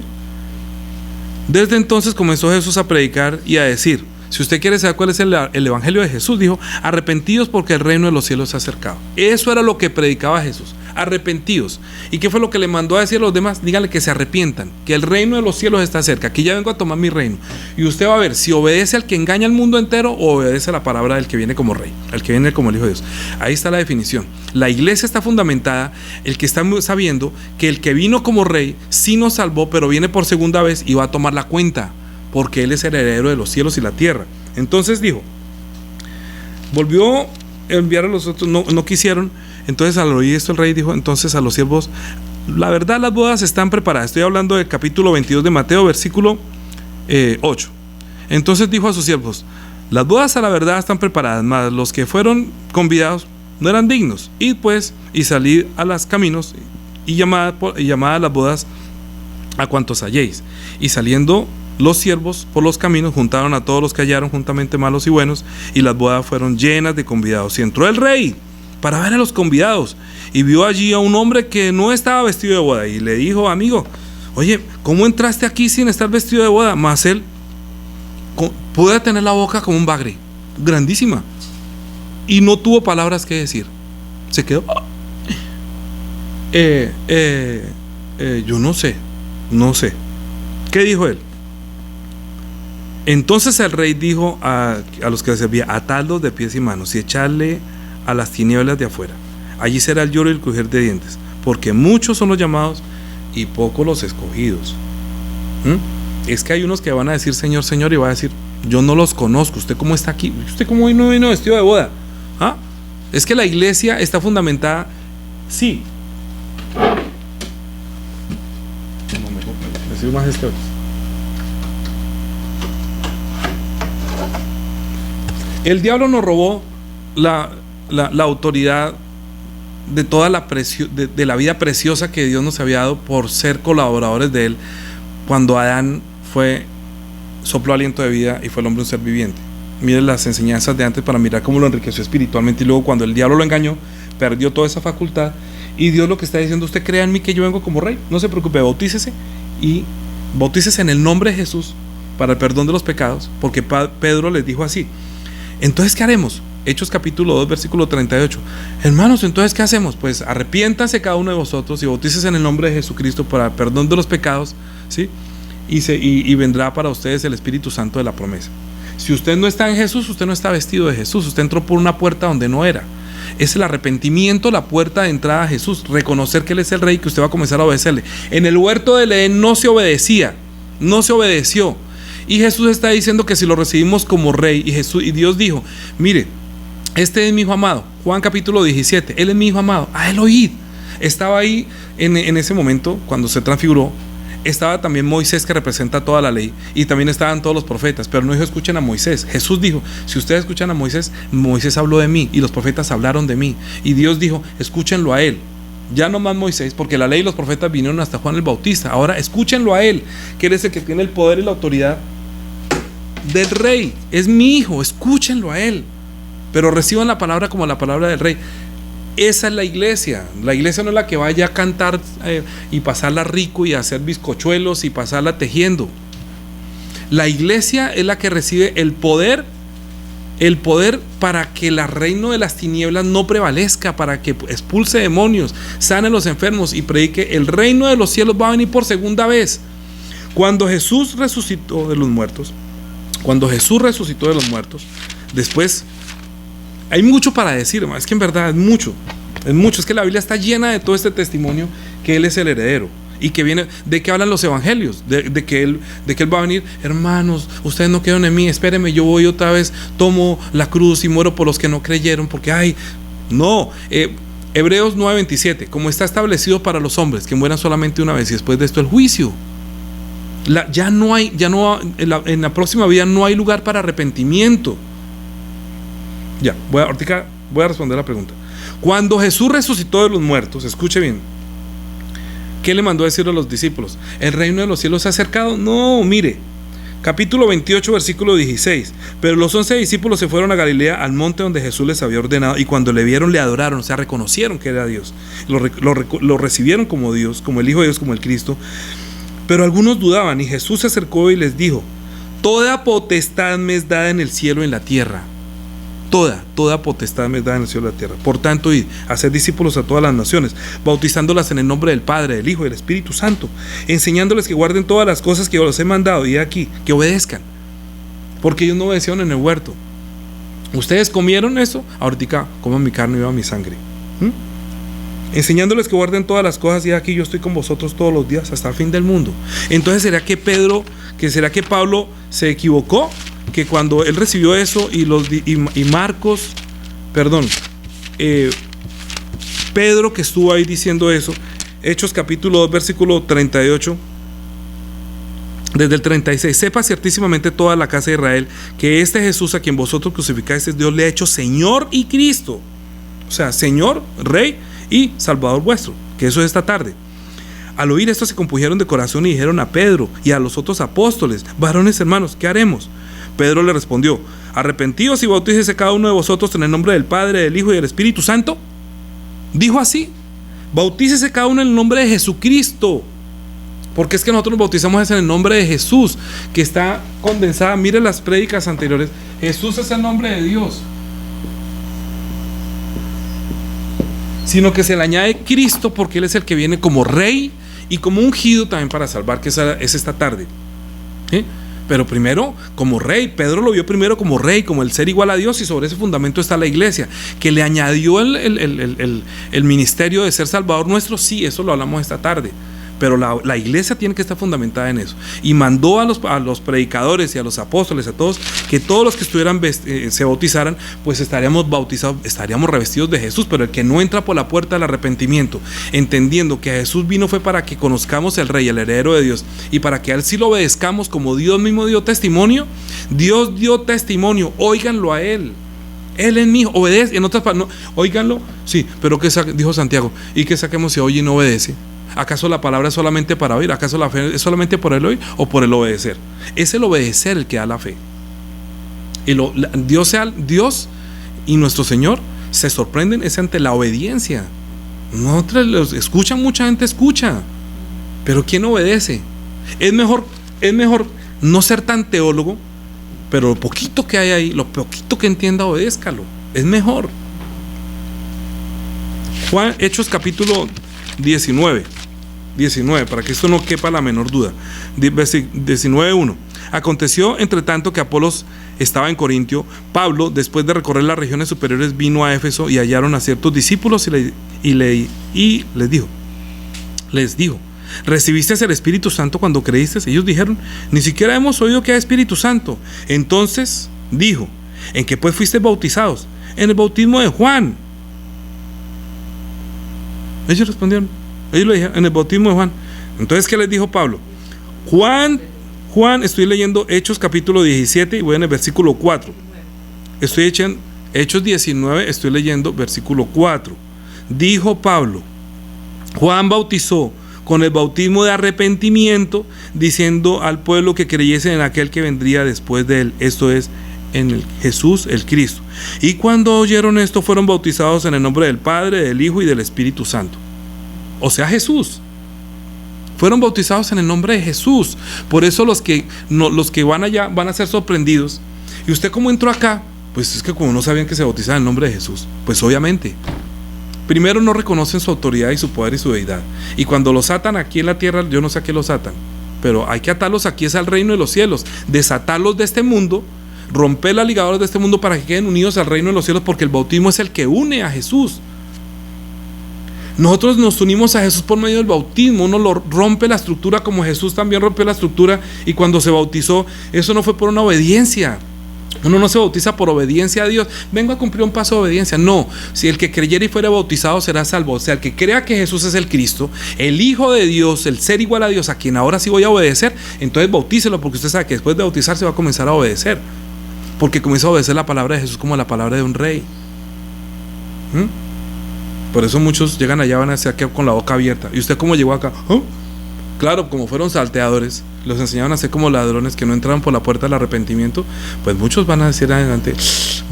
Desde entonces comenzó Jesús a predicar y a decir: si usted quiere saber cuál es el evangelio de Jesús, dijo: arrepentidos porque el reino de los cielos se ha acercado. Eso era lo que predicaba Jesús, arrepentidos. ¿Y qué fue lo que le mandó a decir a los demás? Díganle que se arrepientan, que el reino de los cielos está cerca, aquí ya vengo a tomar mi reino. Y usted va a ver si obedece al que engaña al mundo entero o obedece a la palabra del que viene como rey, al que viene como el Hijo de Dios. Ahí está la definición. La iglesia está fundamentada, el que está sabiendo que el que vino como rey sí nos salvó, pero viene por segunda vez y va a tomar la cuenta, porque él es el heredero de los cielos y la tierra. Entonces dijo, volvió a enviar a los otros, no quisieron. Entonces al oír esto el rey dijo entonces a los siervos: la verdad, las bodas están preparadas. Estoy hablando del capítulo 22 de Mateo, versículo 8. Entonces dijo a sus siervos: las bodas a la verdad están preparadas, mas los que fueron convidados no eran dignos. Id pues y salid a los caminos y llamad a las bodas a cuantos halléis. Y saliendo los siervos por los caminos juntaron a todos los que hallaron, juntamente malos y buenos, y las bodas fueron llenas de convidados. Y entró el rey para ver a los convidados y vio allí a un hombre que no estaba vestido de boda y le dijo: amigo, oye, ¿cómo entraste aquí sin estar vestido de boda? Mas él pudo tener la boca como un bagre, grandísima, y no tuvo palabras que decir. Se quedó. Yo no sé. ¿Qué dijo él? Entonces el rey dijo a los que le servían: atadlos de pies y manos y echarle a las tinieblas de afuera. Allí será el lloro y el crujir de dientes, porque muchos son los llamados y pocos los escogidos. Es que hay unos que van a decir Señor, Señor, y va a decir: yo no los conozco. ¿Usted cómo está aquí? ¿Usted cómo no vino vestido de boda? ¿Ah? Es que la iglesia está fundamentada, sí. Decir más esto. El diablo nos robó la autoridad de toda de la vida preciosa que Dios nos había dado por ser colaboradores de él cuando Adán sopló aliento de vida y fue el hombre un ser viviente. Miren las enseñanzas de antes para mirar cómo lo enriqueció espiritualmente, y luego cuando el diablo lo engañó, perdió toda esa facultad Y Dios lo que está diciendo, usted crea en mí que yo vengo como rey, no se preocupe, bautícese y bautícese en el nombre de Jesús para el perdón de los pecados, porque Pedro les dijo así. Entonces, ¿qué haremos? Hechos capítulo 2, versículo 38. Hermanos, entonces, ¿qué hacemos? Pues arrepiéntanse cada uno de vosotros y bautícese en el nombre de Jesucristo para el perdón de los pecados, ¿sí? Y vendrá para ustedes el Espíritu Santo de la promesa. Si usted no está en Jesús, usted no está vestido de Jesús, usted entró por una puerta donde no era. Es el arrepentimiento la puerta de entrada a Jesús, reconocer que Él es el Rey, que usted va a comenzar a obedecerle. En el huerto del Edén no se obedecía, no se obedeció. Y Jesús está diciendo que si lo recibimos como Rey, y Dios dijo, mire, este es mi Hijo amado, Juan capítulo 17, Él es mi Hijo amado, a Él oíd. Estaba ahí en ese momento, cuando se transfiguró, estaba también Moisés, que representa toda la ley, y también estaban todos los profetas, pero no dijo escuchen a Moisés. Jesús dijo, si ustedes escuchan a Moisés, Moisés habló de mí y los profetas hablaron de mí, y Dios dijo, escúchenlo a Él, ya no más Moisés, porque la ley y los profetas vinieron hasta Juan el Bautista, ahora escúchenlo a Él, que Él es el que tiene el poder y la autoridad del Rey, es mi Hijo, escúchenlo a Él, pero reciban la palabra como la palabra del Rey. Esa es la iglesia. La iglesia no es la que vaya a cantar y pasarla rico y hacer bizcochuelos y pasarla tejiendo. La iglesia es la que recibe el poder para que el reino de las tinieblas no prevalezca, para que expulse demonios, sane a los enfermos y predique el reino de los cielos. Va a venir por segunda vez. Cuando Jesús resucitó de los muertos, después hay mucho para decir, es que en verdad es mucho, es que la Biblia está llena de todo este testimonio que Él es el heredero y que viene, de que hablan los evangelios, de que Él va a venir. Hermanos, ustedes no quedan en mí, espérenme, yo voy otra vez, tomo la cruz y muero por los que no creyeron, porque Hebreos 9:27, como está establecido para los hombres que mueran solamente una vez y después de esto el juicio. En la próxima vida no hay lugar para arrepentimiento. Ya, voy a responder la pregunta. Cuando Jesús resucitó de los muertos, escuche bien, ¿qué le mandó a decir a los discípulos? ¿El reino de los cielos se ha acercado? No, mire, capítulo 28, versículo 16. Pero los 11 discípulos se fueron a Galilea, al monte donde Jesús les había ordenado, y cuando le vieron, le adoraron, o sea, reconocieron que era Dios. Lo recibieron como Dios, como el Hijo de Dios, como el Cristo. Pero algunos dudaban, y Jesús se acercó y les dijo: toda potestad me es dada en el cielo y en la tierra. Toda potestad me es dada en el cielo y en la tierra. Por tanto, id, haced discípulos a todas las naciones, bautizándolas en el nombre del Padre, del Hijo y del Espíritu Santo, enseñándoles que guarden todas las cosas que os he mandado, y aquí, que obedezcan, porque ellos no obedecieron en el huerto. Ustedes comieron eso, ahorita coman mi carne y beban mi sangre. Enseñándoles que guarden todas las cosas, y aquí yo estoy con vosotros todos los días hasta el fin del mundo. Entonces, ¿será que Pablo se equivocó? Que cuando él recibió eso Pedro, que estuvo ahí diciendo eso, Hechos capítulo 2, versículo 38, desde el 36, sepa ciertísimamente toda la casa de Israel que este Jesús a quien vosotros crucificáis, Dios le ha hecho Señor y Cristo, o sea, Señor, Rey y Salvador vuestro, que eso es esta tarde. Al oír esto se compusieron de corazón y dijeron a Pedro y a los otros apóstoles: varones hermanos, ¿qué haremos? Pedro le respondió: arrepentíos y bautícese cada uno de vosotros en el nombre del Padre, del Hijo y del Espíritu Santo. Dijo así: bautícese cada uno en el nombre de Jesucristo, porque es que nosotros nos bautizamos en el nombre de Jesús, que está condensada. Mire las prédicas anteriores, Jesús es el nombre de Dios, sino que se le añade Cristo, porque Él es el que viene como Rey y como ungido también para salvar, que es esta tarde. Pero primero como Rey. Pedro lo vio primero como Rey, como el ser igual a Dios, y sobre ese fundamento está la iglesia, que le añadió el ministerio de ser Salvador nuestro. Sí, eso lo hablamos esta tarde, pero la iglesia tiene que estar fundamentada en eso, y mandó a los predicadores y a los apóstoles, a todos, que todos los que estuvieran se bautizaran, pues estaríamos bautizados, estaríamos revestidos de Jesús. Pero el que no entra por la puerta del arrepentimiento, entendiendo que a Jesús vino fue para que conozcamos el Rey, el heredero de Dios, y para que a Él sí lo obedezcamos, como Dios mismo dio testimonio. Dios dio testimonio, óiganlo a Él. Él es mi hijo, obedece. En otras palabras, óiganlo, sí, pero ¿qué dijo Santiago? ¿Y qué saquemos si oye y no obedece? ¿Acaso la palabra es solamente para oír? ¿Acaso la fe es solamente por el oír o por el obedecer? Es el obedecer el que da la fe. Y Dios y nuestro Señor se sorprenden es ante la obediencia. Nosotros los escuchan, mucha gente escucha, pero ¿quién obedece? Es mejor no ser tan teólogo, pero lo poquito que hay ahí, lo poquito que entienda, obedézcalo. Es mejor. Hechos capítulo 19, para que esto no quepa la menor duda. 19:1. Aconteció entre tanto que Apolos estaba en Corintio. Pablo, después de recorrer las regiones superiores, vino a Éfeso y hallaron a ciertos discípulos y les dijo: ¿recibiste el Espíritu Santo cuando creíste? Ellos dijeron: ni siquiera hemos oído que hay Espíritu Santo. Entonces dijo: ¿en qué pues fuisteis bautizados? En el bautismo de Juan. Ellos respondieron, ellos le dijeron: en el bautismo de Juan. Entonces, ¿qué les dijo Pablo? Juan, estoy leyendo Hechos capítulo 17 y voy en el versículo 4. Estoy echando Hechos 19, estoy leyendo versículo 4. Dijo Pablo: Juan bautizó con el bautismo de arrepentimiento, diciendo al pueblo que creyese en aquel que vendría después de él, esto es, en el Jesús el Cristo. Y cuando oyeron esto, fueron bautizados en el nombre del Padre, del Hijo y del Espíritu Santo. O sea, Jesús. Fueron bautizados en el nombre de Jesús. Por eso los que van allá van a ser sorprendidos. ¿Y usted cómo entró acá? Pues es que como no sabían que se bautizaba en el nombre de Jesús, pues obviamente. Primero, no reconocen su autoridad y su poder y su deidad. Y cuando los atan aquí en la tierra, yo no sé a qué los atan, pero hay que atarlos aquí, es al reino de los cielos. Desatarlos de este mundo, romper las ligaduras de este mundo para que queden unidos al reino de los cielos, porque el bautismo es el que une a Jesús. Nosotros nos unimos a Jesús por medio del bautismo. Uno lo rompe la estructura como Jesús también rompió la estructura, y cuando se bautizó, eso no fue por una obediencia. Uno no se bautiza por obediencia a Dios. Vengo a cumplir un paso de obediencia. No, si el que creyera y fuera bautizado será salvo. O sea, el que crea que Jesús es el Cristo, el Hijo de Dios, el ser igual a Dios, a quien ahora sí voy a obedecer, entonces bautícelo, porque usted sabe que después de bautizarse va a comenzar a obedecer, porque comienza a obedecer la palabra de Jesús como la palabra de un rey. Por eso muchos llegan allá, van a hacer con la boca abierta. ¿Y usted cómo llegó acá? Claro, como fueron salteadores, los enseñaban a ser como ladrones que no entraban por la puerta del arrepentimiento, pues muchos van a decir adelante,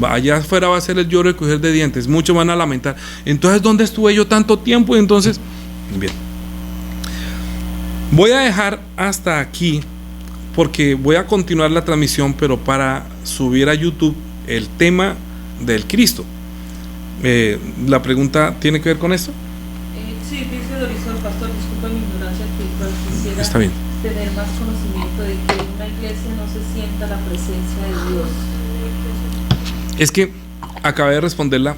allá afuera va a ser el lloro y crujir de dientes, muchos van a lamentar. Entonces, ¿dónde estuve yo tanto tiempo? Y entonces, bien, voy a dejar hasta aquí, porque voy a continuar la transmisión, pero para subir a YouTube el tema del Cristo. La pregunta tiene que ver con esto. Sí, dice Dorisol, pastor, disculpa mi ignorancia, que quisiera Está bien. tener más conocimiento de que en una iglesia no se sienta la presencia de Dios. Es que acabé de responderla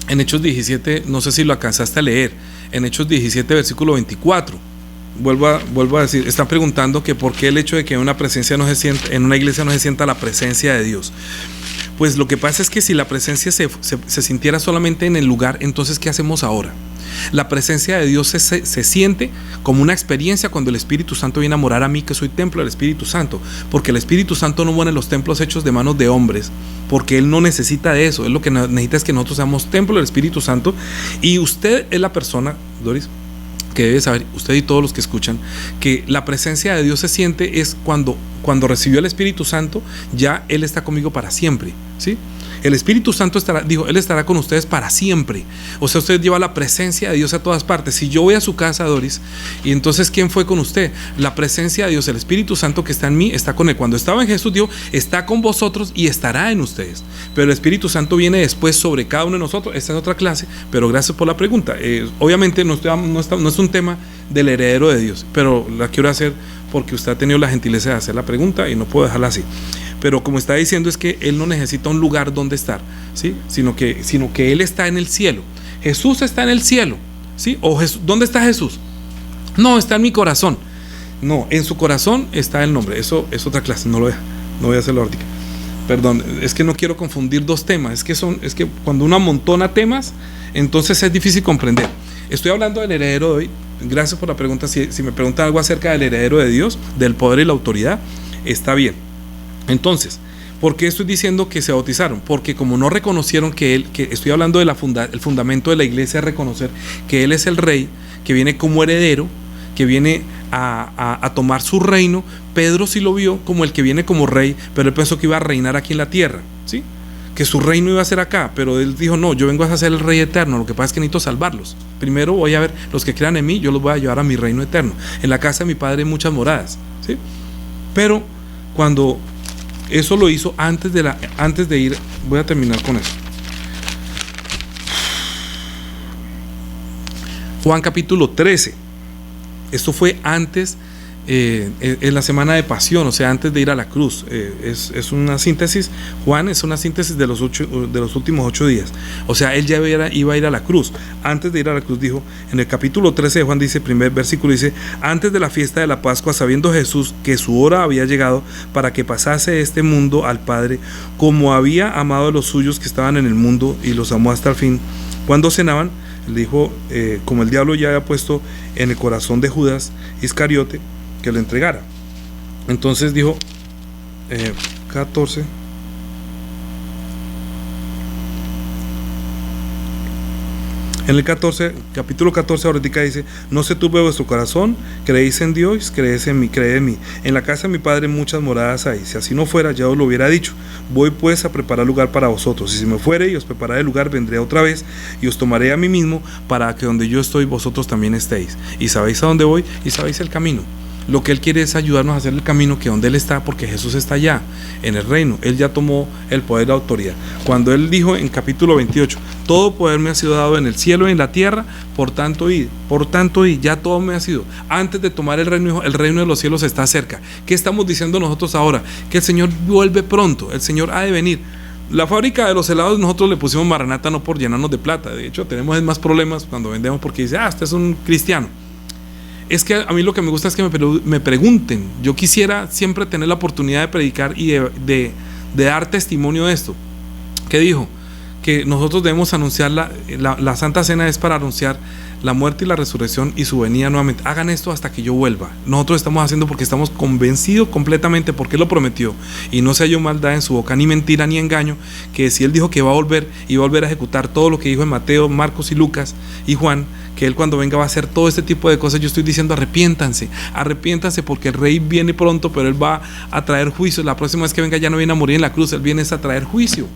en Hechos 17, no sé si lo alcanzaste a leer, en Hechos 17, versículo 24. Vuelvo a decir, están preguntando que por qué el hecho de que en una iglesia no se sienta la presencia de Dios. Pues lo que pasa es que si la presencia se sintiera solamente en el lugar, entonces ¿qué hacemos ahora? La presencia de Dios se siente como una experiencia cuando el Espíritu Santo viene a morar a mí, que soy templo del Espíritu Santo, porque el Espíritu Santo no mora en los templos hechos de manos de hombres, porque Él no necesita de eso. Él lo que necesita es que nosotros seamos templo del Espíritu Santo, y usted es la persona, Doris, que debe saber, usted y todos los que escuchan, que la presencia de Dios se siente es cuando recibió el Espíritu Santo, ya Él está conmigo para siempre, ¿sí? El Espíritu Santo Él estará con ustedes para siempre. O sea, usted lleva la presencia de Dios a todas partes. Si yo voy a su casa, Doris, y entonces ¿quién fue con usted? La presencia de Dios, el Espíritu Santo que está en mí, está con Él. Cuando estaba en Jesús, Dios está con vosotros y estará en ustedes. Pero el Espíritu Santo viene después sobre cada uno de nosotros. Esta es otra clase, pero gracias por la pregunta. Obviamente no es un tema del heredero de Dios, pero la quiero hacer porque usted ha tenido la gentileza de hacer la pregunta y no puedo dejarla así. Pero como está diciendo, es que Él no necesita un lugar donde estar, ¿sí? sino que Él está en el cielo. Jesús está en el cielo, ¿sí? ¿Dónde está Jesús? No, está en mi corazón. No, en su corazón está el nombre. Eso es otra clase, no voy a hacerlo ahorita. Perdón, es que no quiero confundir dos temas. Es que cuando uno amontona temas, entonces es difícil comprender. Estoy hablando del heredero de hoy. Gracias por la pregunta. Si me preguntan algo acerca del heredero de Dios, del poder y la autoridad, está bien. Entonces, ¿por qué estoy diciendo que se bautizaron? Porque como no reconocieron que estoy hablando del fundamento de la iglesia, es reconocer que Él es el rey, que viene como heredero, que viene a tomar su reino. Pedro sí lo vio como el que viene como rey, pero él pensó que iba a reinar aquí en la tierra, ¿sí? que su reino iba a ser acá, pero él dijo, no, yo vengo a ser el rey eterno, lo que pasa es que necesito salvarlos. Primero voy a ver, los que crean en mí, yo los voy a llevar a mi reino eterno. En la casa de mi padre hay muchas moradas, ¿sí? Pero cuando eso lo hizo antes de ir, voy a terminar con eso. Juan capítulo 13, esto fue antes, en la semana de pasión, o sea, antes de ir a la cruz. Es una síntesis. Juan es una síntesis de los últimos 8 días. O sea, él ya iba a ir a la cruz. Antes de ir a la cruz dijo, en el capítulo 13 de Juan dice, primer versículo dice, antes de la fiesta de la Pascua, sabiendo Jesús que su hora había llegado para que pasase este mundo al Padre, como había amado a los suyos que estaban en el mundo y los amó hasta el fin. Cuando cenaban, él dijo, como el diablo ya había puesto en el corazón de Judas Iscariote que lo entregara. Entonces dijo, 14. En el 14, capítulo 14, ahorita dice, no se turbe vuestro corazón, creéis en Dios, creed en mí. En la casa de mi padre muchas moradas hay, si así no fuera ya os lo hubiera dicho. Voy pues a preparar lugar para vosotros, y si me fuere y os prepararé el lugar, vendré otra vez y os tomaré a mí mismo, para que donde yo estoy vosotros también estéis. Y sabéis a dónde voy y sabéis el camino. Lo que Él quiere es ayudarnos a hacer el camino que donde Él está, porque Jesús está allá, en el reino. Él ya tomó el poder y la autoridad. Cuando Él dijo en capítulo 28, todo poder me ha sido dado en el cielo y en la tierra, por tanto, ya todo me ha sido. Antes de tomar el reino, dijo, el reino de los cielos está cerca. ¿Qué estamos diciendo nosotros ahora? Que el Señor vuelve pronto, el Señor ha de venir. La fábrica de los helados nosotros le pusimos Maranata no por llenarnos de plata. De hecho, tenemos más problemas cuando vendemos porque dice, este es un cristiano. Es que a mí lo que me gusta es que me pregunten. Yo quisiera siempre tener la oportunidad de predicar y de dar testimonio de esto. ¿Qué dijo? Que nosotros debemos anunciar la Santa Cena es para anunciar la muerte y la resurrección y su venida nuevamente. Hagan esto hasta que yo vuelva. Nosotros estamos haciendo porque estamos convencidos completamente, porque Él lo prometió, y no se halló maldad en su boca, ni mentira ni engaño, que si Él dijo que va a volver y va a volver a ejecutar todo lo que dijo en Mateo, Marcos y Lucas y Juan, que Él cuando venga va a hacer todo este tipo de cosas. Yo estoy diciendo arrepiéntanse porque el Rey viene pronto, pero Él va a traer juicio. La próxima vez que venga ya no viene a morir en la cruz, Él viene a traer juicio.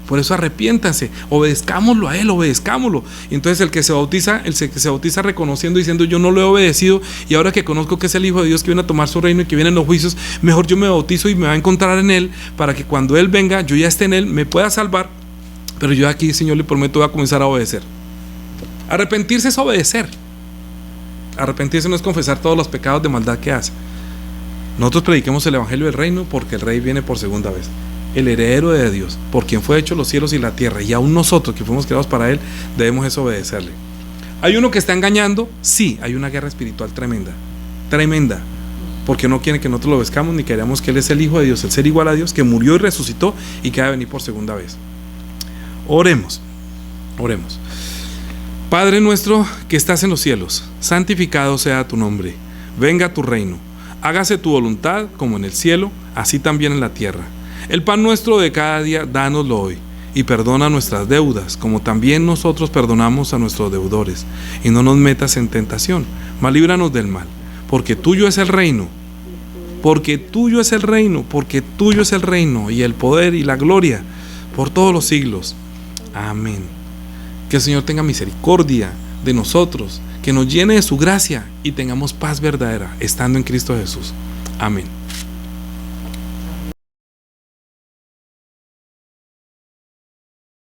Por eso arrepiéntanse, obedezcámoslo a Él, obedezcámoslo. Y entonces el que se bautiza reconociendo, diciendo yo no lo he obedecido, y ahora que conozco que es el Hijo de Dios que viene a tomar su reino y que vienen los juicios, mejor yo me bautizo y me va a encontrar en Él, para que cuando Él venga, yo ya esté en Él, me pueda salvar, pero yo aquí, Señor, le prometo, voy a comenzar a obedecer. Arrepentirse es obedecer. Arrepentirse no es confesar todos los pecados de maldad que hace. Nosotros prediquemos el Evangelio del Reino porque el Rey viene por segunda vez, el heredero de Dios, por quien fue hecho los cielos y la tierra, y aún nosotros que fuimos creados para Él debemos eso obedecerle. ¿Hay uno que está engañando? Sí, hay una guerra espiritual tremenda, porque no quiere que nosotros lo obedezcamos, ni queremos que Él es el Hijo de Dios, el ser igual a Dios, que murió y resucitó y que va a venir por segunda vez. Oremos. Padre nuestro que estás en los cielos, santificado sea tu nombre, venga tu reino, hágase tu voluntad como en el cielo, así también en la tierra. El pan nuestro de cada día, dánoslo hoy, y perdona nuestras deudas, como también nosotros perdonamos a nuestros deudores, y no nos metas en tentación, mas líbranos del mal, porque tuyo es el reino, y el poder y la gloria, por todos los siglos. Amén. Que el Señor tenga misericordia de nosotros, que nos llene de su gracia y tengamos paz verdadera, estando en Cristo Jesús. Amén.